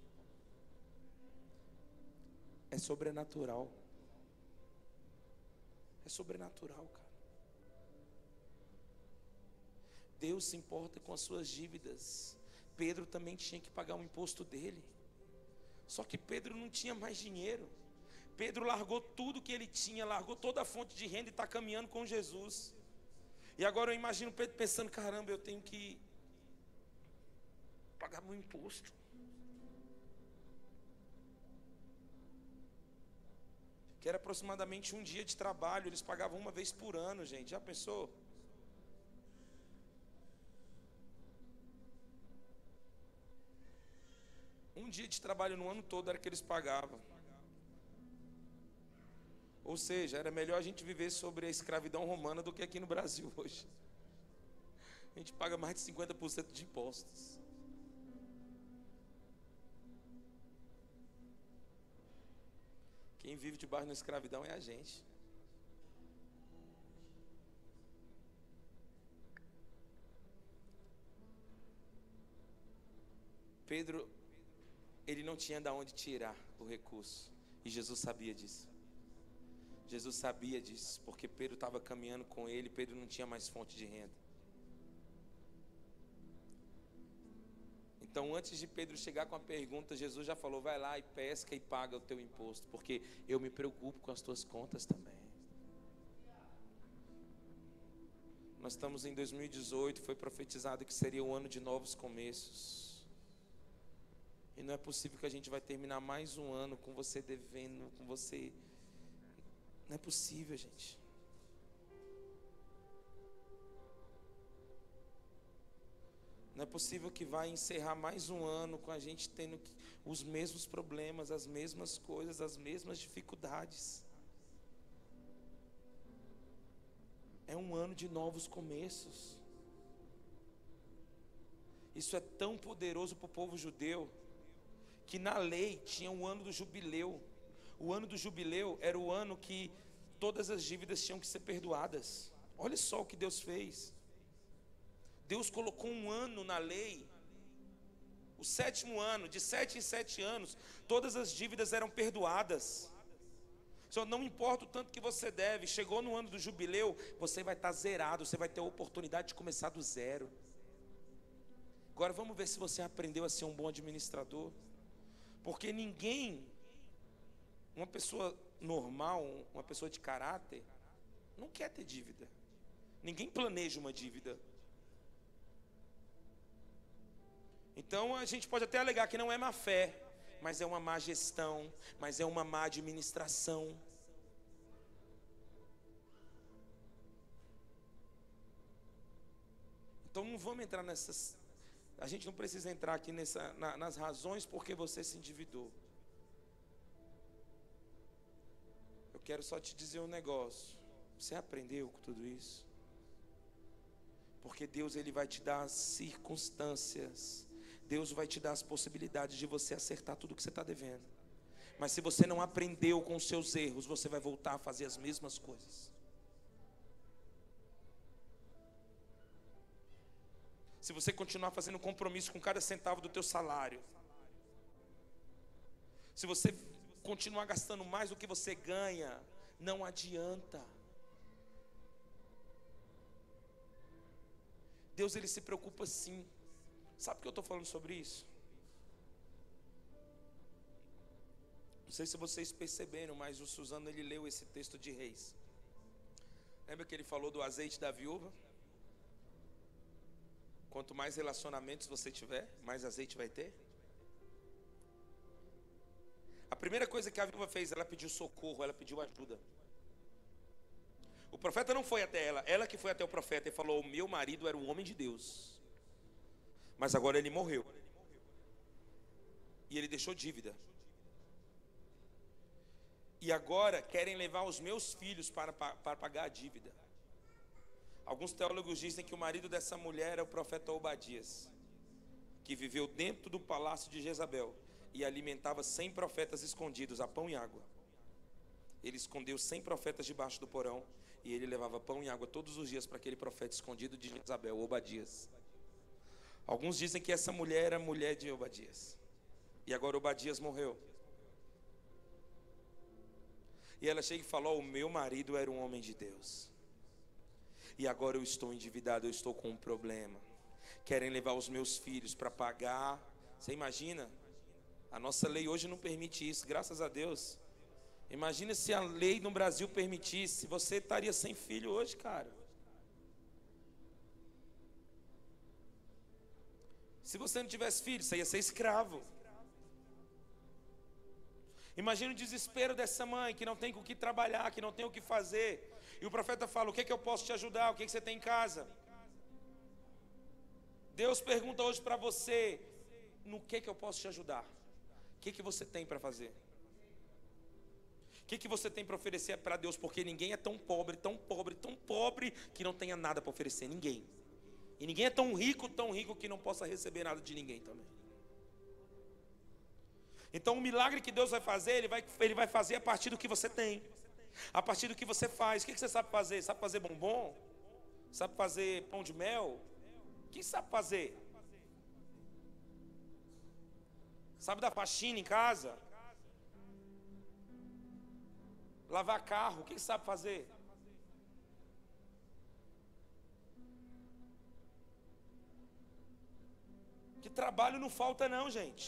É sobrenatural. É sobrenatural, cara. Deus se importa com as suas dívidas. Pedro também tinha que pagar o imposto dele. Só que Pedro não tinha mais dinheiro. Pedro largou tudo que ele tinha, largou toda a fonte de renda e está caminhando com Jesus. E agora eu imagino Pedro pensando: caramba, eu tenho que pagar meu imposto. Que era aproximadamente um dia de trabalho, eles pagavam uma vez por ano, gente. Já pensou? Um dia de trabalho no ano todo era que eles pagavam. Ou seja, era melhor a gente viver sobre a escravidão romana do que aqui no Brasil hoje. A gente paga mais de 50% de impostos. Quem vive debaixo da escravidão é a gente. Pedro, ele não tinha de onde tirar o recurso. E Jesus sabia disso. Jesus sabia disso, porque Pedro estava caminhando com ele. Pedro não tinha mais fonte de renda. Então, antes de Pedro chegar com a pergunta, Jesus já falou: vai lá e pesca e paga o teu imposto, porque eu me preocupo com as tuas contas também. Nós estamos em 2018, foi profetizado que seria um ano de novos começos. E não é possível que a gente vai terminar mais um ano com você devendo, com você. Não é possível, gente. Não é possível que vai encerrar mais um ano com a gente tendo os mesmos problemas, as mesmas coisas, as mesmas dificuldades. É um ano de novos começos. Isso é tão poderoso para o povo judeu, que na lei tinha o ano do jubileu. O ano do jubileu era o ano que todas as dívidas tinham que ser perdoadas. Olha só o que Deus fez. Deus colocou um ano na lei. O 7º ano, de 7 em 7 anos, todas as dívidas eram perdoadas. Senhor, não importa o tanto que você deve, chegou no ano do jubileu, você vai estar zerado, você vai ter a oportunidade de começar do zero. Agora vamos ver se você aprendeu a ser um bom administrador. Porque ninguém, uma pessoa normal, uma pessoa de caráter, não quer ter dívida. Ninguém planeja uma dívida. Então a gente pode até alegar que não é má fé, mas é uma má gestão, mas é uma má administração. Então não vamos entrar nessas. A gente não precisa entrar aqui nas razões porque você se endividou. Eu quero só te dizer um negócio. Você aprendeu com tudo isso? Porque Deus, Ele vai te dar as circunstâncias. Deus vai te dar as possibilidades de você acertar tudo que você está devendo. Mas se você não aprendeu com os seus erros, você vai voltar a fazer as mesmas coisas. Se você continuar fazendo compromisso com cada centavo do teu salário, se você continuar gastando mais do que você ganha, não adianta. Deus, Ele se preocupa sim. Sabe por que eu estou falando sobre isso? Não sei se vocês perceberam, mas o Suzano, ele leu esse texto de Reis. Lembra que ele falou do azeite da viúva? Quanto mais relacionamentos você tiver, mais azeite vai ter. A primeira coisa que a viúva fez, ela pediu socorro, ela pediu ajuda. O profeta não foi até ela que foi até o profeta e falou: o meu marido era um homem de Deus, mas agora ele morreu. E ele deixou dívida. E agora querem levar os meus filhos para pagar a dívida. Alguns teólogos dizem que o marido dessa mulher é o profeta Obadias, que viveu dentro do palácio de Jezabel e alimentava 100 profetas escondidos a pão e água. Ele escondeu 100 profetas debaixo do porão e ele levava pão e água todos os dias para aquele profeta escondido de Jezabel, Obadias. Alguns dizem que essa mulher era mulher de Obadias. E agora Obadias morreu. E ela chega e fala: o meu marido era um homem de Deus. E agora eu estou endividado, eu estou com um problema. Querem levar os meus filhos para pagar. Você imagina? A nossa lei hoje não permite isso, graças a Deus. Imagina se a lei no Brasil permitisse. Você estaria sem filho hoje, cara. Se você não tivesse filho, você ia ser escravo. Imagina o desespero dessa mãe que não tem com o que trabalhar, que não tem o que fazer. E o profeta fala: o que é que eu posso te ajudar? O que é que você tem em casa? Deus pergunta hoje para você: no que é que eu posso te ajudar? O que é que você tem para fazer? O que é que você tem para oferecer para Deus? Porque ninguém é tão pobre, tão pobre, tão pobre que não tenha nada para oferecer. Ninguém. E ninguém é tão rico que não possa receber nada de ninguém também. Então o milagre que Deus vai fazer, Ele vai fazer a partir do que você tem, a partir do que você faz. O que você sabe fazer? Sabe fazer bombom? Sabe fazer pão de mel? O que sabe fazer? Sabe dar faxina em casa? Lavar carro? O que sabe fazer? Que trabalho não falta não, gente.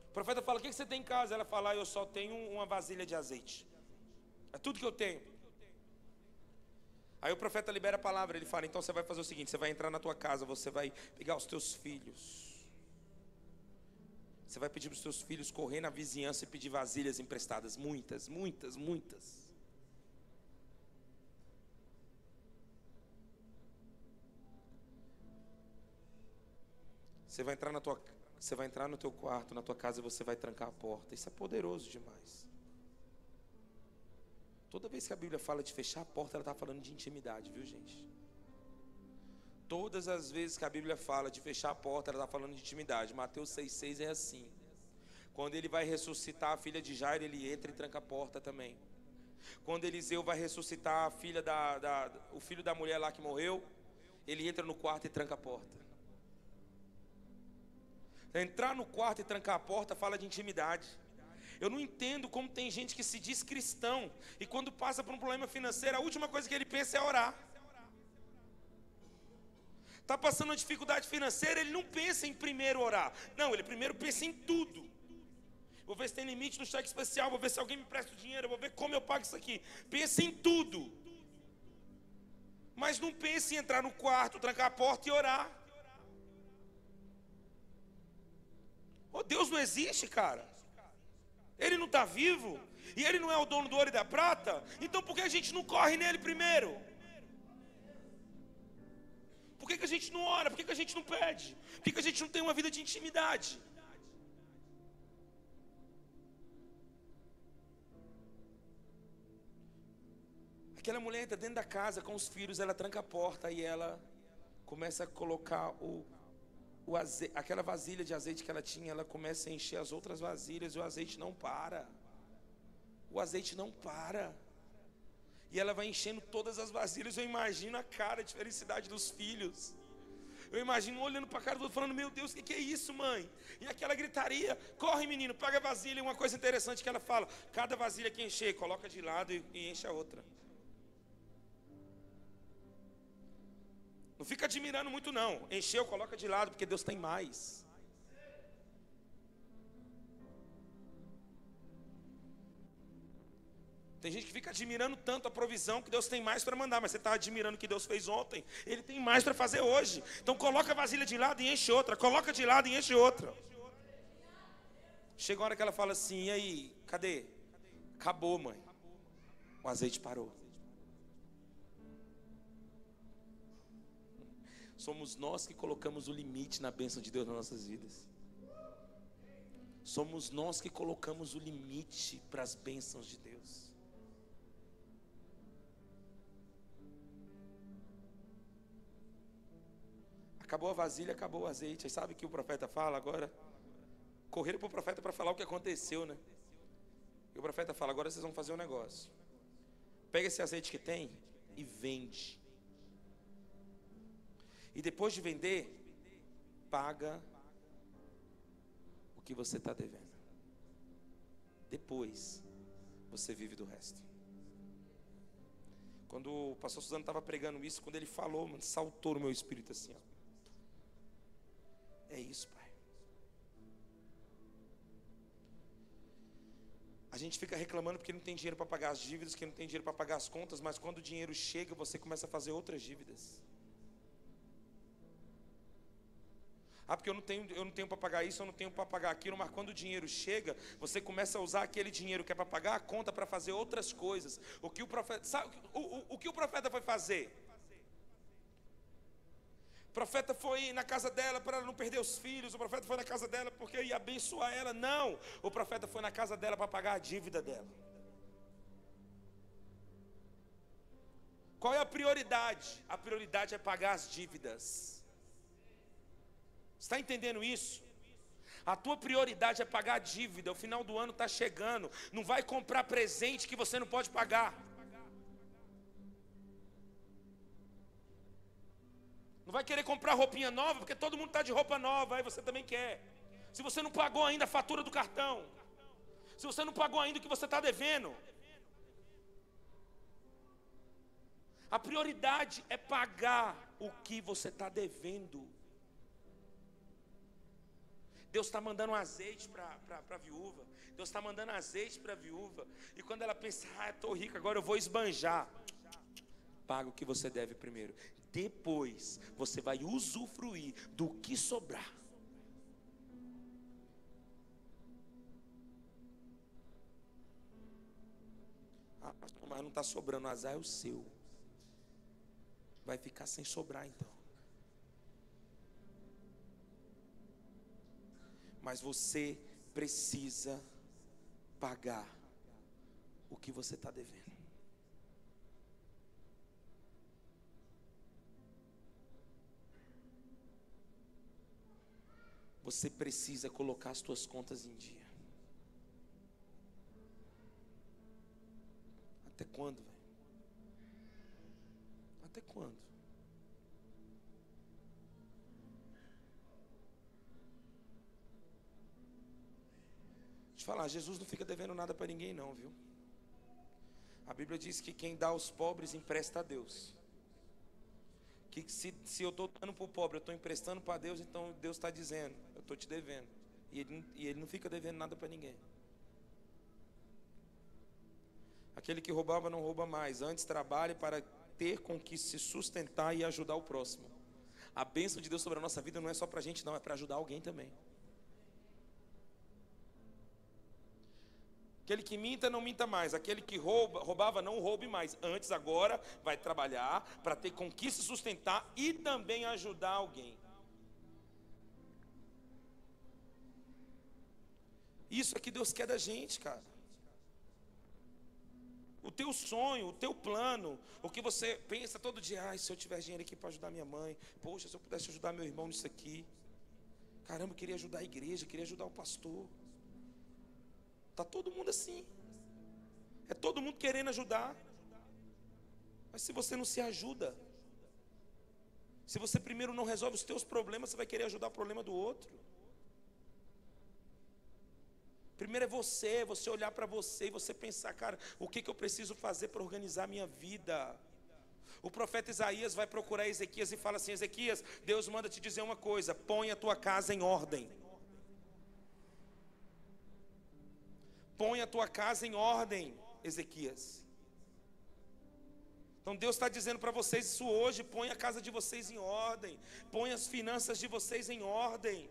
O profeta fala: o que você tem em casa? Ela fala: eu só tenho uma vasilha de azeite. É tudo que eu tenho. Aí o profeta libera a palavra. Ele fala: então você vai fazer o seguinte: você vai entrar na tua casa, você vai pegar os teus filhos, você vai pedir para os teus filhos correr na vizinhança e pedir vasilhas emprestadas. Muitas, muitas, muitas. Você vai entrar no teu quarto, na tua casa, e você vai trancar a porta. Isso é poderoso demais. Toda vez que a Bíblia fala de fechar a porta, ela está falando de intimidade, viu, gente? Todas as vezes que a Bíblia fala de fechar a porta, ela está falando de intimidade. Mateus 6,6 é assim. Quando ele vai ressuscitar a filha de Jairo, ele entra e tranca a porta também. Quando Eliseu vai ressuscitar a filha o filho da mulher lá que morreu, ele entra no quarto e tranca a porta. Entrar no quarto e trancar a porta fala de intimidade. Eu não entendo como tem gente que se diz cristão e quando passa por um problema financeiro, a última coisa que ele pensa é orar. Está passando uma dificuldade financeira, ele não pensa em primeiro orar. Não, ele primeiro pensa em tudo. Vou ver se tem limite no cheque especial, vou ver se alguém me presta o dinheiro, vou ver como eu pago isso aqui. Pensa em tudo. Mas não pense em entrar no quarto, trancar a porta e orar. Oh, Deus não existe, cara. Ele não está vivo. E Ele não é o dono do ouro e da prata. Então por que a gente não corre nele primeiro? Por que a gente não ora? Por que a gente não pede? Por que a gente não tem uma vida de intimidade? Aquela mulher entra dentro da casa com os filhos, ela tranca a porta e ela começa a colocar aquela vasilha de azeite que ela tinha, ela começa a encher as outras vasilhas e o azeite não para. O azeite não para. E ela vai enchendo todas as vasilhas. Eu imagino a cara de felicidade dos filhos. Eu imagino olhando para a cara do outro falando: meu Deus, o que é isso, mãe? E aquela gritaria: corre, menino, pega a vasilha. E uma coisa interessante que ela fala: cada vasilha que encher, coloca de lado e enche a outra. Não fica admirando muito não. Encheu, coloca de lado, porque Deus tem mais. Tem gente que fica admirando tanto a provisão que Deus tem mais para mandar, mas você está admirando o que Deus fez ontem, Ele tem mais para fazer hoje. Então coloca a vasilha de lado e enche outra, coloca de lado e enche outra. Chega uma hora que ela fala assim: e aí, cadê? Acabou, mãe. O azeite parou. Somos nós que colocamos o limite na bênção de Deus nas nossas vidas. Somos nós que colocamos o limite para as bênçãos de Deus. Acabou a vasilha, acabou o azeite. Aí sabe o que o profeta fala agora? Correram para o profeta para falar o que aconteceu, né? E o profeta fala: agora vocês vão fazer um negócio. Pega esse azeite que tem e vende. E depois de vender, paga o que você está devendo. Depois, você vive do resto. Quando o pastor Suzano estava pregando isso, quando ele falou, mano, saltou no meu espírito assim, ó. É isso, pai. A gente fica reclamando porque não tem dinheiro para pagar as dívidas, que não tem dinheiro para pagar as contas, mas quando o dinheiro chega, você começa a fazer outras dívidas. Ah, porque eu não tenho para pagar isso, eu não tenho para pagar aquilo, mas quando o dinheiro chega, você começa a usar aquele dinheiro que é para pagar a conta para fazer outras coisas. O que o profeta, sabe, o que o profeta foi fazer? O profeta foi na casa dela para ela não perder os filhos, o profeta foi na casa dela porque ia abençoar ela. Não, o profeta foi na casa dela para pagar a dívida dela. Qual é a prioridade? A prioridade é pagar as dívidas. Está entendendo isso? A tua prioridade é pagar a dívida. O final do ano está chegando. Não vai comprar presente que você não pode pagar. Não vai querer comprar roupinha nova porque todo mundo está de roupa nova, aí você também quer. Se você não pagou ainda a fatura do cartão, se você não pagou ainda o que você está devendo, a prioridade é pagar o que você está devendo. Deus está mandando um azeite para a viúva. Deus está mandando azeite para a viúva. E quando ela pensa: ah, estou rica, agora eu vou esbanjar. Paga o que você deve primeiro. Depois você vai usufruir do que sobrar. Ah, pastor, mas não está sobrando, o azar é o seu. Vai ficar sem sobrar então. Mas você precisa pagar o que você está devendo. Você precisa colocar as suas contas em dia. Até quando, velho? Até quando? falar, Jesus não fica devendo nada para ninguém não, viu? A Bíblia diz que quem dá aos pobres empresta a Deus. Que se eu estou dando para o pobre, eu estou emprestando para Deus, então Deus está dizendo, eu estou te devendo. E ele não fica devendo nada para ninguém. Aquele que roubava não rouba mais, antes trabalhe para ter com que se sustentar e ajudar o próximo. A bênção de Deus sobre a nossa vida não é só para a gente não, é para ajudar alguém também. Aquele que minta, não minta mais. Aquele que roubava, não roube mais. Antes, agora, vai trabalhar para ter com que se sustentar e também ajudar alguém. Isso é que Deus quer da gente, cara. O teu sonho, o teu plano, o que você pensa todo dia, ai, se eu tivesse dinheiro aqui para ajudar minha mãe, poxa, se eu pudesse ajudar meu irmão nisso aqui, caramba, eu queria ajudar a igreja, queria ajudar o pastor. Está todo mundo assim, é todo mundo querendo ajudar, mas se você não se ajuda, se você primeiro não resolve os teus problemas, você vai querer ajudar o problema do outro. Primeiro é você olhar para você e você pensar, cara, o que eu preciso fazer para organizar a minha vida? O profeta Isaías vai procurar Ezequias e fala assim, Ezequias, Deus manda te dizer uma coisa, põe a tua casa em ordem. Põe a tua casa em ordem, Ezequias. Então Deus está dizendo para vocês isso hoje, põe a casa de vocês em ordem, põe as finanças de vocês em ordem.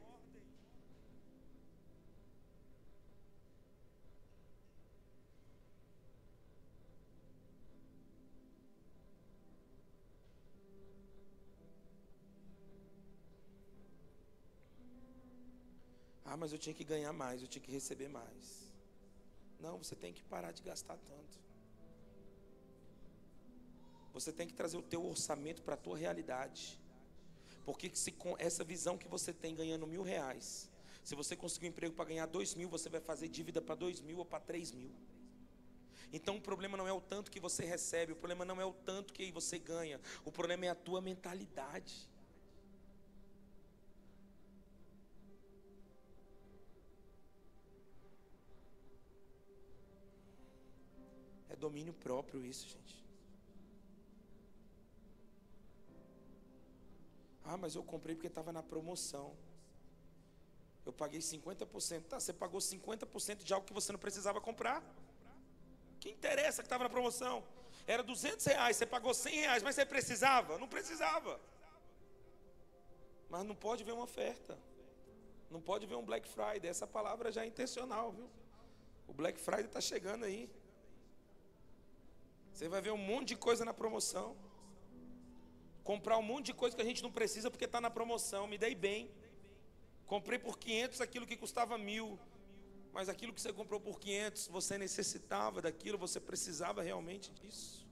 Ah, mas eu tinha que ganhar mais, eu tinha que receber mais. Não, você tem que parar de gastar tanto. Você tem que trazer o teu orçamento para a tua realidade. Porque se com essa visão que você tem ganhando R$1.000, se você conseguir um emprego para ganhar 2.000, você vai fazer dívida para 2.000 ou para 3.000. Então o problema não é o tanto que você recebe, o problema não é o tanto que você ganha, o problema é a tua mentalidade. É domínio próprio isso, gente. Ah, mas eu comprei porque estava na promoção. Eu paguei 50%. Tá, você pagou 50% de algo que você não precisava comprar. Que interessa que estava na promoção? Era R$200, você pagou R$100, mas você precisava? Não precisava. Mas não pode ver uma oferta. Não pode ver um Black Friday. Essa palavra já é intencional, viu? O Black Friday está chegando aí. Você vai ver um monte de coisa na promoção. Comprar um monte de coisa que a gente não precisa porque está na promoção. Me dei bem. Comprei por 500 aquilo que custava 1.000. Mas aquilo que você comprou por 500, você necessitava daquilo, você precisava realmente disso.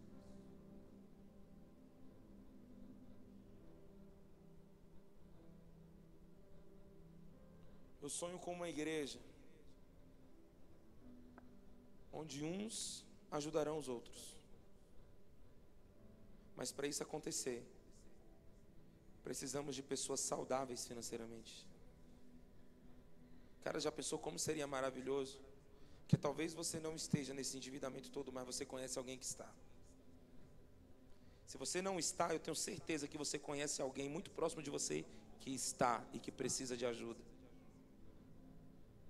Eu sonho com uma igreja onde uns ajudarão os outros. Mas para isso acontecer, precisamos de pessoas saudáveis financeiramente. Cara, já pensou como seria maravilhoso? Que talvez você não esteja nesse endividamento todo, mas você conhece alguém que está. Se você não está, eu tenho certeza que você conhece alguém muito próximo de você que está e que precisa de ajuda.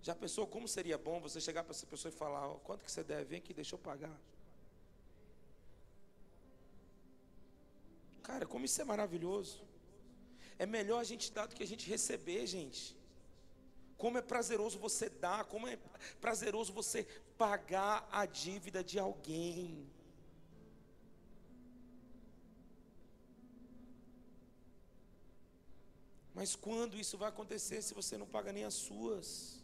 Já pensou como seria bom você chegar para essa pessoa e falar, quanto que você deve? Vem aqui, deixa eu pagar. Cara, como isso é maravilhoso. É melhor a gente dar do que a gente receber, gente. Como é prazeroso você dar, como é prazeroso você pagar a dívida de alguém. Mas quando isso vai acontecer se você não paga nem as suas?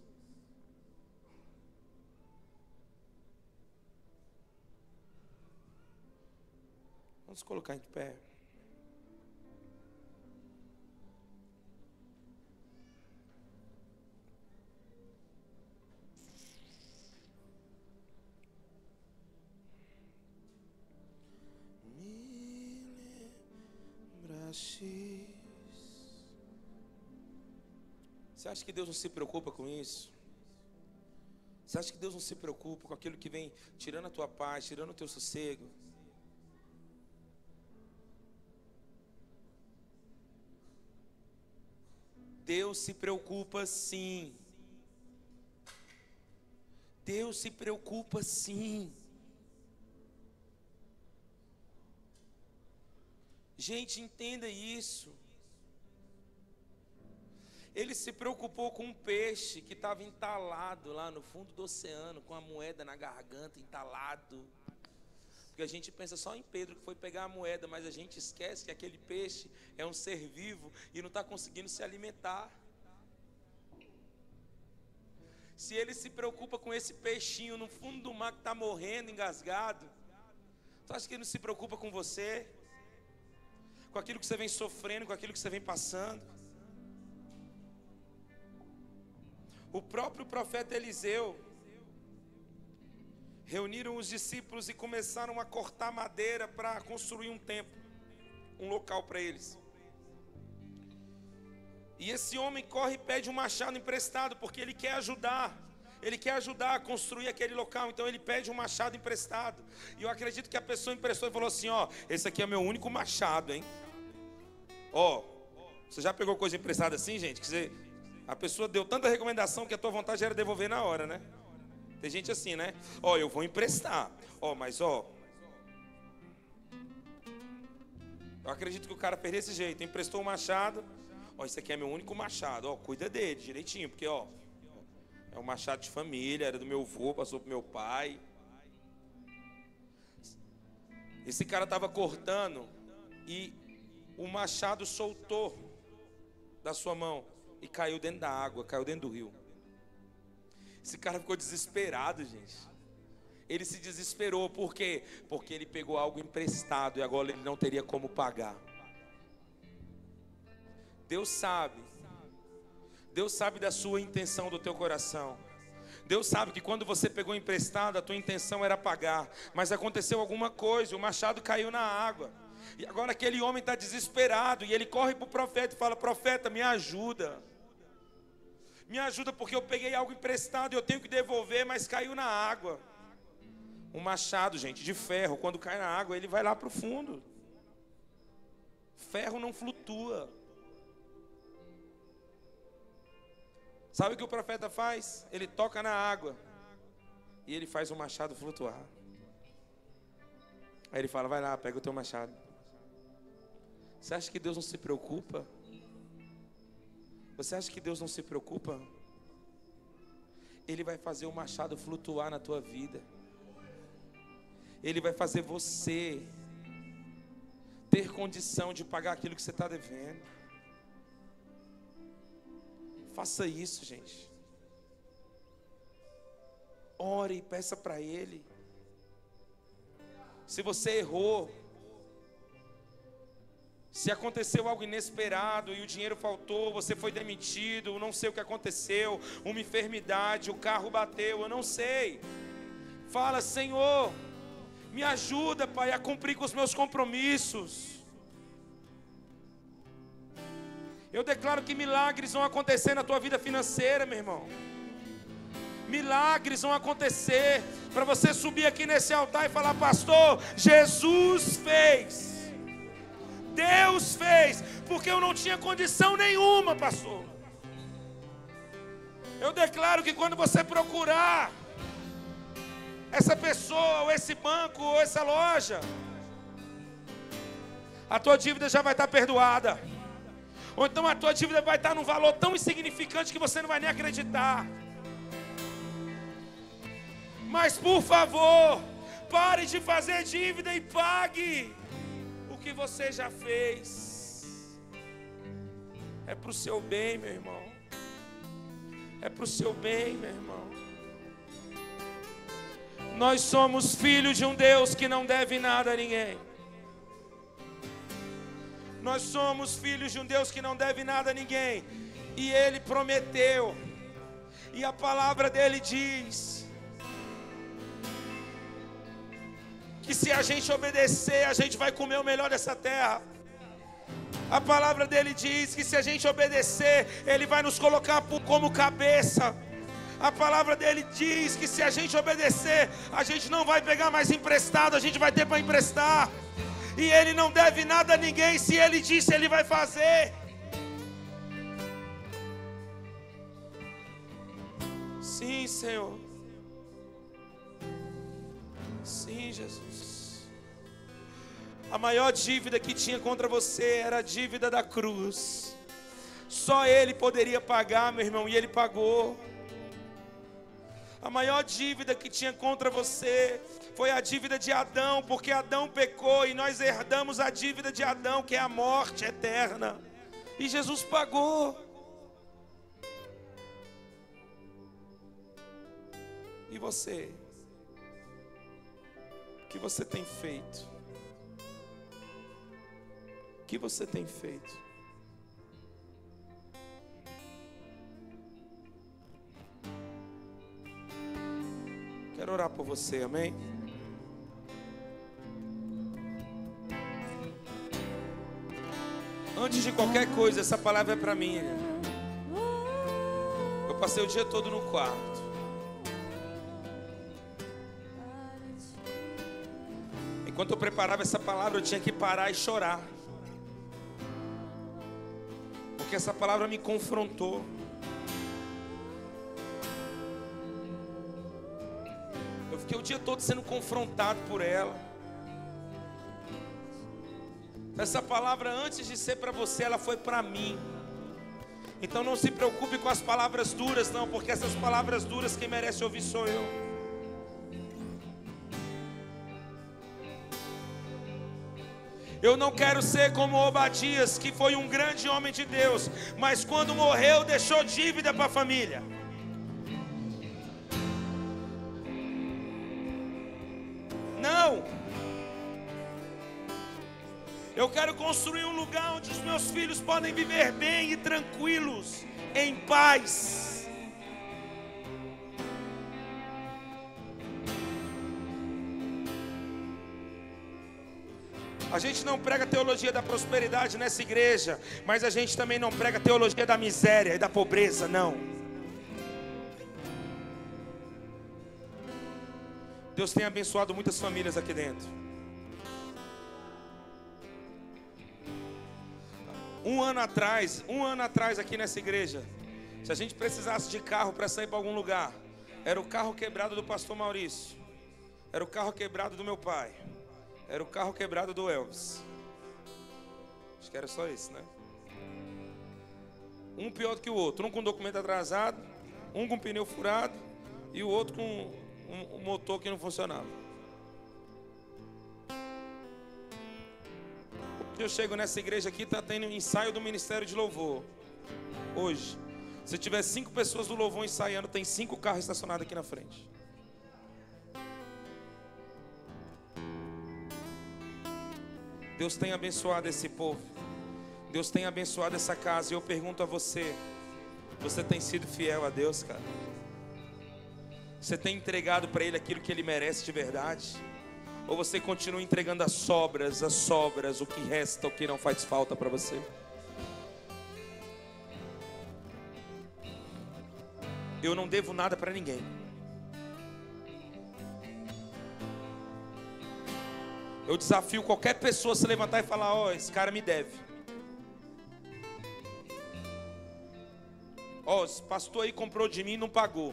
Vamos colocar em pé. Você acha que Deus não se preocupa com isso? Você acha que Deus não se preocupa com aquilo que vem tirando a tua paz, tirando o teu sossego? Deus se preocupa sim. Deus se preocupa sim. Gente, entenda isso. Ele se preocupou com um peixe que estava entalado lá no fundo do oceano, com a moeda na garganta, entalado. Porque a gente pensa só em Pedro que foi pegar a moeda, mas a gente esquece que aquele peixe é um ser vivo e não está conseguindo se alimentar. Se ele se preocupa com esse peixinho no fundo do mar que está morrendo, engasgado, tu acha que ele não se preocupa com você? Com aquilo que você vem sofrendo, com aquilo que você vem passando? O próprio profeta Eliseu reuniram os discípulos e começaram a cortar madeira para construir um templo, um local para eles. E esse homem corre e pede um machado emprestado, porque ele quer ajudar. Ele quer ajudar a construir aquele local, então ele pede um machado emprestado. E eu acredito que a pessoa emprestou e falou assim: ó, esse aqui é meu único machado, hein? Ó, você já pegou coisa emprestada assim, gente? Que a pessoa deu tanta recomendação que a tua vontade era devolver na hora, né? Tem gente assim, né? Ó, eu vou emprestar. Ó, mas ó, eu acredito que o cara fez desse jeito. Emprestou o machado. Ó, esse aqui é meu único machado. Ó, cuida dele direitinho, porque ó, é um machado de família, era do meu avô, passou pro meu pai. Esse cara estava cortando e o machado soltou da sua mão e caiu dentro da água, caiu dentro do rio. Esse cara ficou desesperado, gente. Ele se desesperou, por quê? Porque ele pegou algo emprestado e agora ele não teria como pagar. Deus sabe da sua intenção, do teu coração. Deus sabe que quando você pegou emprestado, a tua intenção era pagar, mas aconteceu alguma coisa, o machado caiu na água. E agora aquele homem está desesperado e ele corre para o profeta e fala: profeta, me ajuda. Me ajuda porque eu peguei algo emprestado e eu tenho que devolver, mas caiu na água. Um machado, gente, de ferro, quando cai na água, ele vai lá para o fundo. Ferro não flutua. Sabe o que o profeta faz? Ele toca na água e ele faz o machado flutuar. Aí ele fala: vai lá, pega o teu machado. Você acha que Deus não se preocupa? Você acha que Deus não se preocupa? Ele vai fazer o machado flutuar na tua vida. Ele vai fazer você ter condição de pagar aquilo que você está devendo. Faça isso, gente. Ore e peça para Ele. Se você errou, se aconteceu algo inesperado e o dinheiro faltou, você foi demitido, não sei o que aconteceu, uma enfermidade, o carro bateu, eu não sei. Fala: Senhor, me ajuda, Pai, a cumprir com os meus compromissos. Eu declaro que milagres vão acontecer na tua vida financeira, meu irmão. Milagres vão acontecer para você subir aqui nesse altar e falar: pastor, Jesus fez. Deus fez, porque eu não tinha condição nenhuma, pastor. Eu declaro que quando você procurar essa pessoa, ou esse banco, ou essa loja, a tua dívida já vai estar perdoada. Ou então a tua dívida vai estar num valor tão insignificante que você não vai nem acreditar. Mas por favor, pare de fazer dívida e pague o que você já fez. É para o seu bem, meu irmão. É para o seu bem, meu irmão. Nós somos filhos de um Deus que não deve nada a ninguém. Nós somos filhos de um Deus que não deve nada a ninguém. E Ele prometeu. E a palavra dele diz que se a gente obedecer, a gente vai comer o melhor dessa terra. A palavra dele diz que se a gente obedecer, Ele vai nos colocar como cabeça. A palavra dele diz que se a gente obedecer, a gente não vai pegar mais emprestado, a gente vai ter para emprestar. E ele não deve nada a ninguém. Se ele disse, ele vai fazer. Sim, Senhor. Sim, Jesus. A maior dívida que tinha contra você era a dívida da cruz. Só ele poderia pagar, meu irmão, e ele pagou. A maior dívida que tinha contra você foi a dívida de Adão, porque Adão pecou e nós herdamos a dívida de Adão, que é a morte eterna. E Jesus pagou. E você? O que você tem feito? O que você tem feito? Quero orar por você, amém? Antes de qualquer coisa, essa palavra é para mim. Eu passei o dia todo no quarto. Enquanto eu preparava essa palavra, eu tinha que parar e chorar. Porque essa palavra me confrontou. Eu fiquei o dia todo sendo confrontado por ela. Essa palavra, antes de ser para você, ela foi para mim. Então não se preocupe com as palavras duras, não, porque essas palavras duras quem merece ouvir sou eu. Eu não quero ser como Obadias, que foi um grande homem de Deus, mas quando morreu deixou dívida para a família. Não. Eu quero construir um lugar onde os meus filhos podem viver bem e tranquilos, em paz. A gente não prega teologia da prosperidade nessa igreja, mas a gente também não prega teologia da miséria e da pobreza, não. Deus tem abençoado muitas famílias aqui dentro. Um ano atrás aqui nessa igreja, se a gente precisasse de carro para sair para algum lugar, era o carro quebrado do pastor Maurício, era o carro quebrado do meu pai, era o carro quebrado do Elvis. Acho que era só isso, né? Um pior do que o outro, um com documento atrasado, um com pneu furado e o outro com um motor que não funcionava. Eu chego nessa igreja aqui, está tendo um ensaio do Ministério de Louvor. Hoje, se tiver 5 pessoas do louvor ensaiando, tem 5 carros estacionados aqui na frente. Deus tem abençoado esse povo. Deus tem abençoado essa casa. E eu pergunto a você: você tem sido fiel a Deus, cara? Você tem entregado para Ele aquilo que Ele merece de verdade? Ou você continua entregando as sobras, o que resta, o que não faz falta para você? Eu não devo nada para ninguém. Eu desafio qualquer pessoa a se levantar e falar: ó, esse cara me deve. Ó, esse pastor aí comprou de mim e não pagou.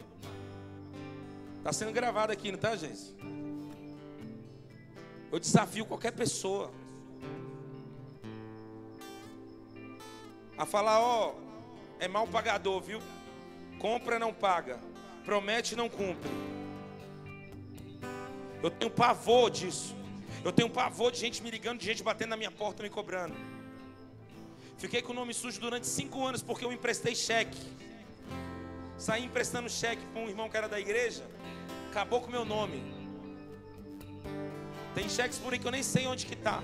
Está sendo gravado aqui, não tá, gente? Eu desafio qualquer pessoa a falar: ó, é mal pagador, viu? Compra, não paga. Promete, não cumpre. Eu tenho pavor disso. Eu tenho pavor de gente me ligando, de gente batendo na minha porta, me cobrando. Fiquei com o nome sujo durante 5 anos porque eu emprestei cheque. Saí emprestando cheque para um irmão que era da igreja. Acabou com o meu nome. Tem cheques por aí que eu nem sei onde que está.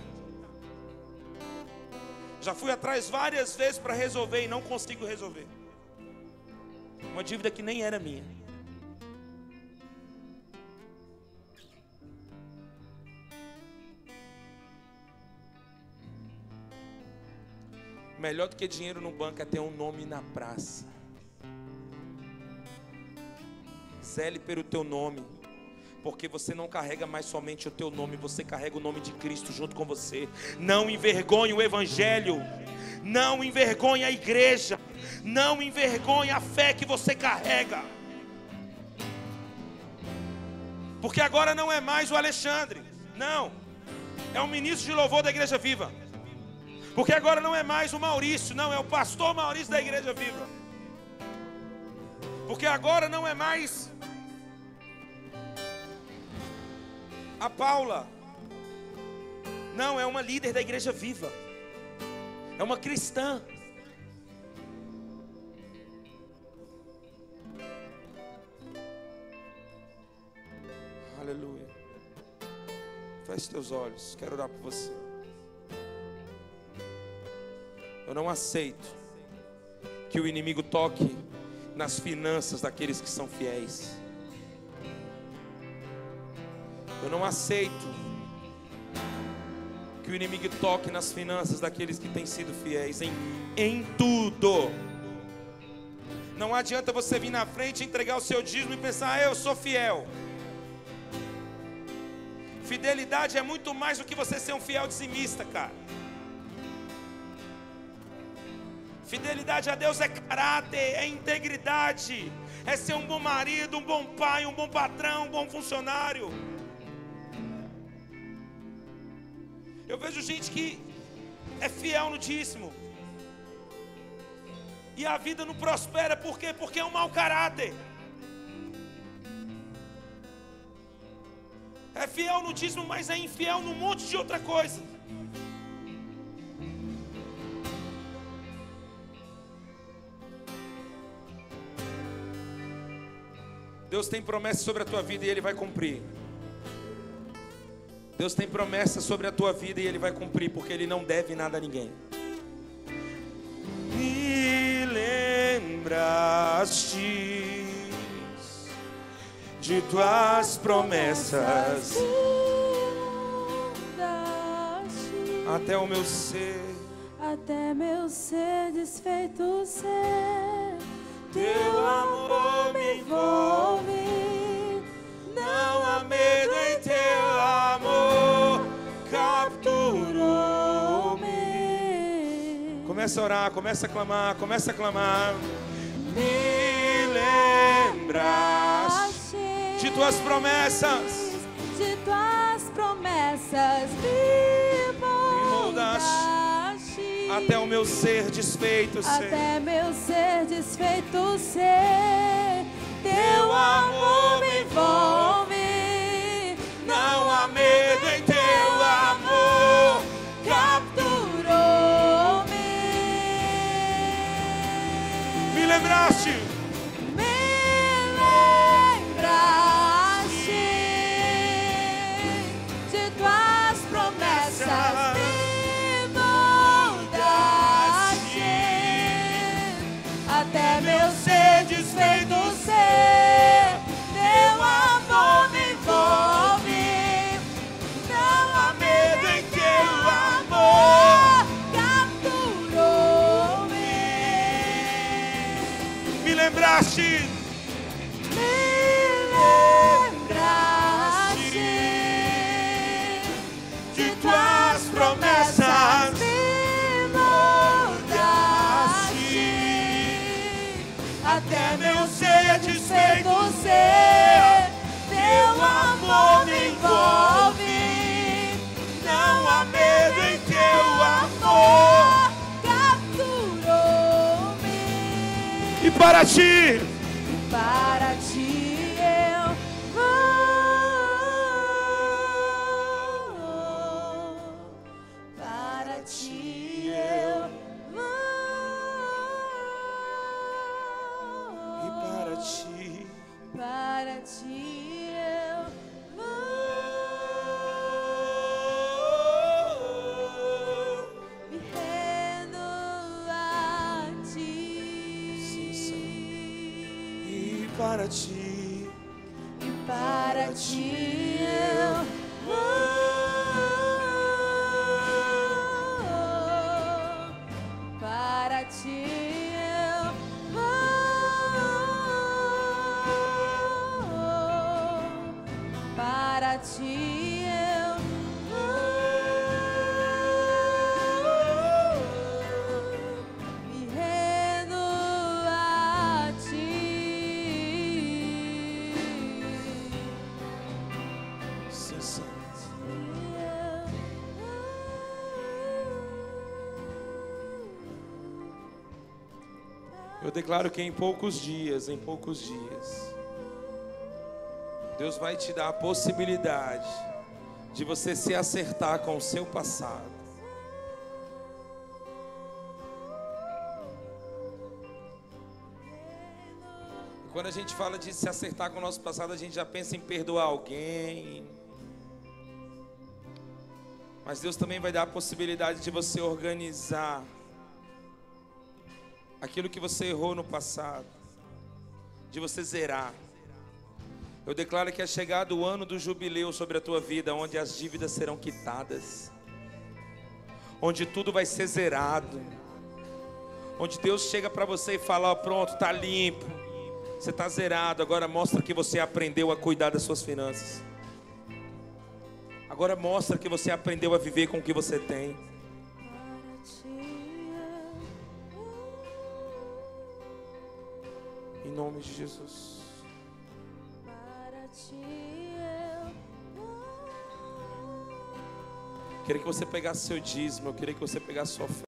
Já fui atrás várias vezes para resolver e não consigo resolver. Uma dívida que nem era minha. Melhor do que dinheiro no banco é ter um nome na praça. zele pelo teu nome, porque você não carrega mais somente o teu nome, você carrega o nome de Cristo junto com você. Não envergonhe o evangelho, não envergonhe a igreja, não envergonhe a fé que você carrega, porque agora não é mais o Alexandre, não, é o ministro de louvor da Igreja Viva. Porque agora não é mais o Maurício, não, é o pastor Maurício da Igreja Viva. Porque agora não é mais a Paula, não, é uma líder da Igreja Viva, é uma cristã. Aleluia. Feche teus olhos, quero orar por você. Eu não aceito que o inimigo toque nas finanças daqueles que são fiéis. Eu não aceito que o inimigo toque nas finanças daqueles que têm sido fiéis em tudo. Não adianta você vir na frente, entregar o seu dízimo e pensar: eu sou fiel. Fidelidade é muito mais do que você ser um fiel dizimista, cara. Fidelidade a Deus é caráter, é integridade, é ser um bom marido, um bom pai, um bom patrão, um bom funcionário. Eu vejo gente que é fiel no dízimo e a vida não prospera. Por quê? Porque é um mau caráter. É fiel no dízimo, mas é infiel num monte de outra coisa. Deus tem promessa sobre a tua vida e Ele vai cumprir. Deus tem promessa sobre a tua vida e Ele vai cumprir, porque Ele não deve nada a ninguém. Me lembraste de tuas promessas, até o meu ser, até meu ser desfeito ser. Teu amor me envolve, não há medo em teu amor, capturou-me. Começa a orar, começa a clamar, começa a clamar. Me lembraste de tuas promessas, de tuas promessas me moldaste. Até o meu ser desfeito ser. Até meu ser desfeito ser. Teu amor me envolve, não há medo em teu amor, capturou-me. Me lembraste, de tuas promessas. Até meu ser desfeito ser, teu amor me envolve, não há medo em teu amor, capturou-me. Me lembraste, de tuas promessas. Até meu ser desfeito ser, teu amor me envolve, não há medo em teu amor, capturou-me. E para ti eu vou, para ti eu vou. Para ti eu vou, me rendo a ti. Sim, Senhor. E para ti eu vou, para ti eu vou. para ti eu me rendo a ti. Sim, Senhor. Eu declaro que em poucos dias, Deus vai te dar a possibilidade de você se acertar com o seu passado. E quando a gente fala de se acertar com o nosso passado, a gente já pensa em perdoar alguém. Mas Deus também vai dar a possibilidade de você organizar aquilo que você errou no passado, de você zerar. Eu declaro que é chegado o ano do jubileu sobre a tua vida, onde as dívidas serão quitadas, onde tudo vai ser zerado, onde Deus chega para você e fala: ó, pronto, está limpo, você está zerado, agora mostra que você aprendeu a cuidar das suas finanças, agora mostra que você aprendeu a viver com o que você tem. Em nome de Jesus. Eu queria que você pegasse seu dízimo, eu queria que você pegasse sua oferta.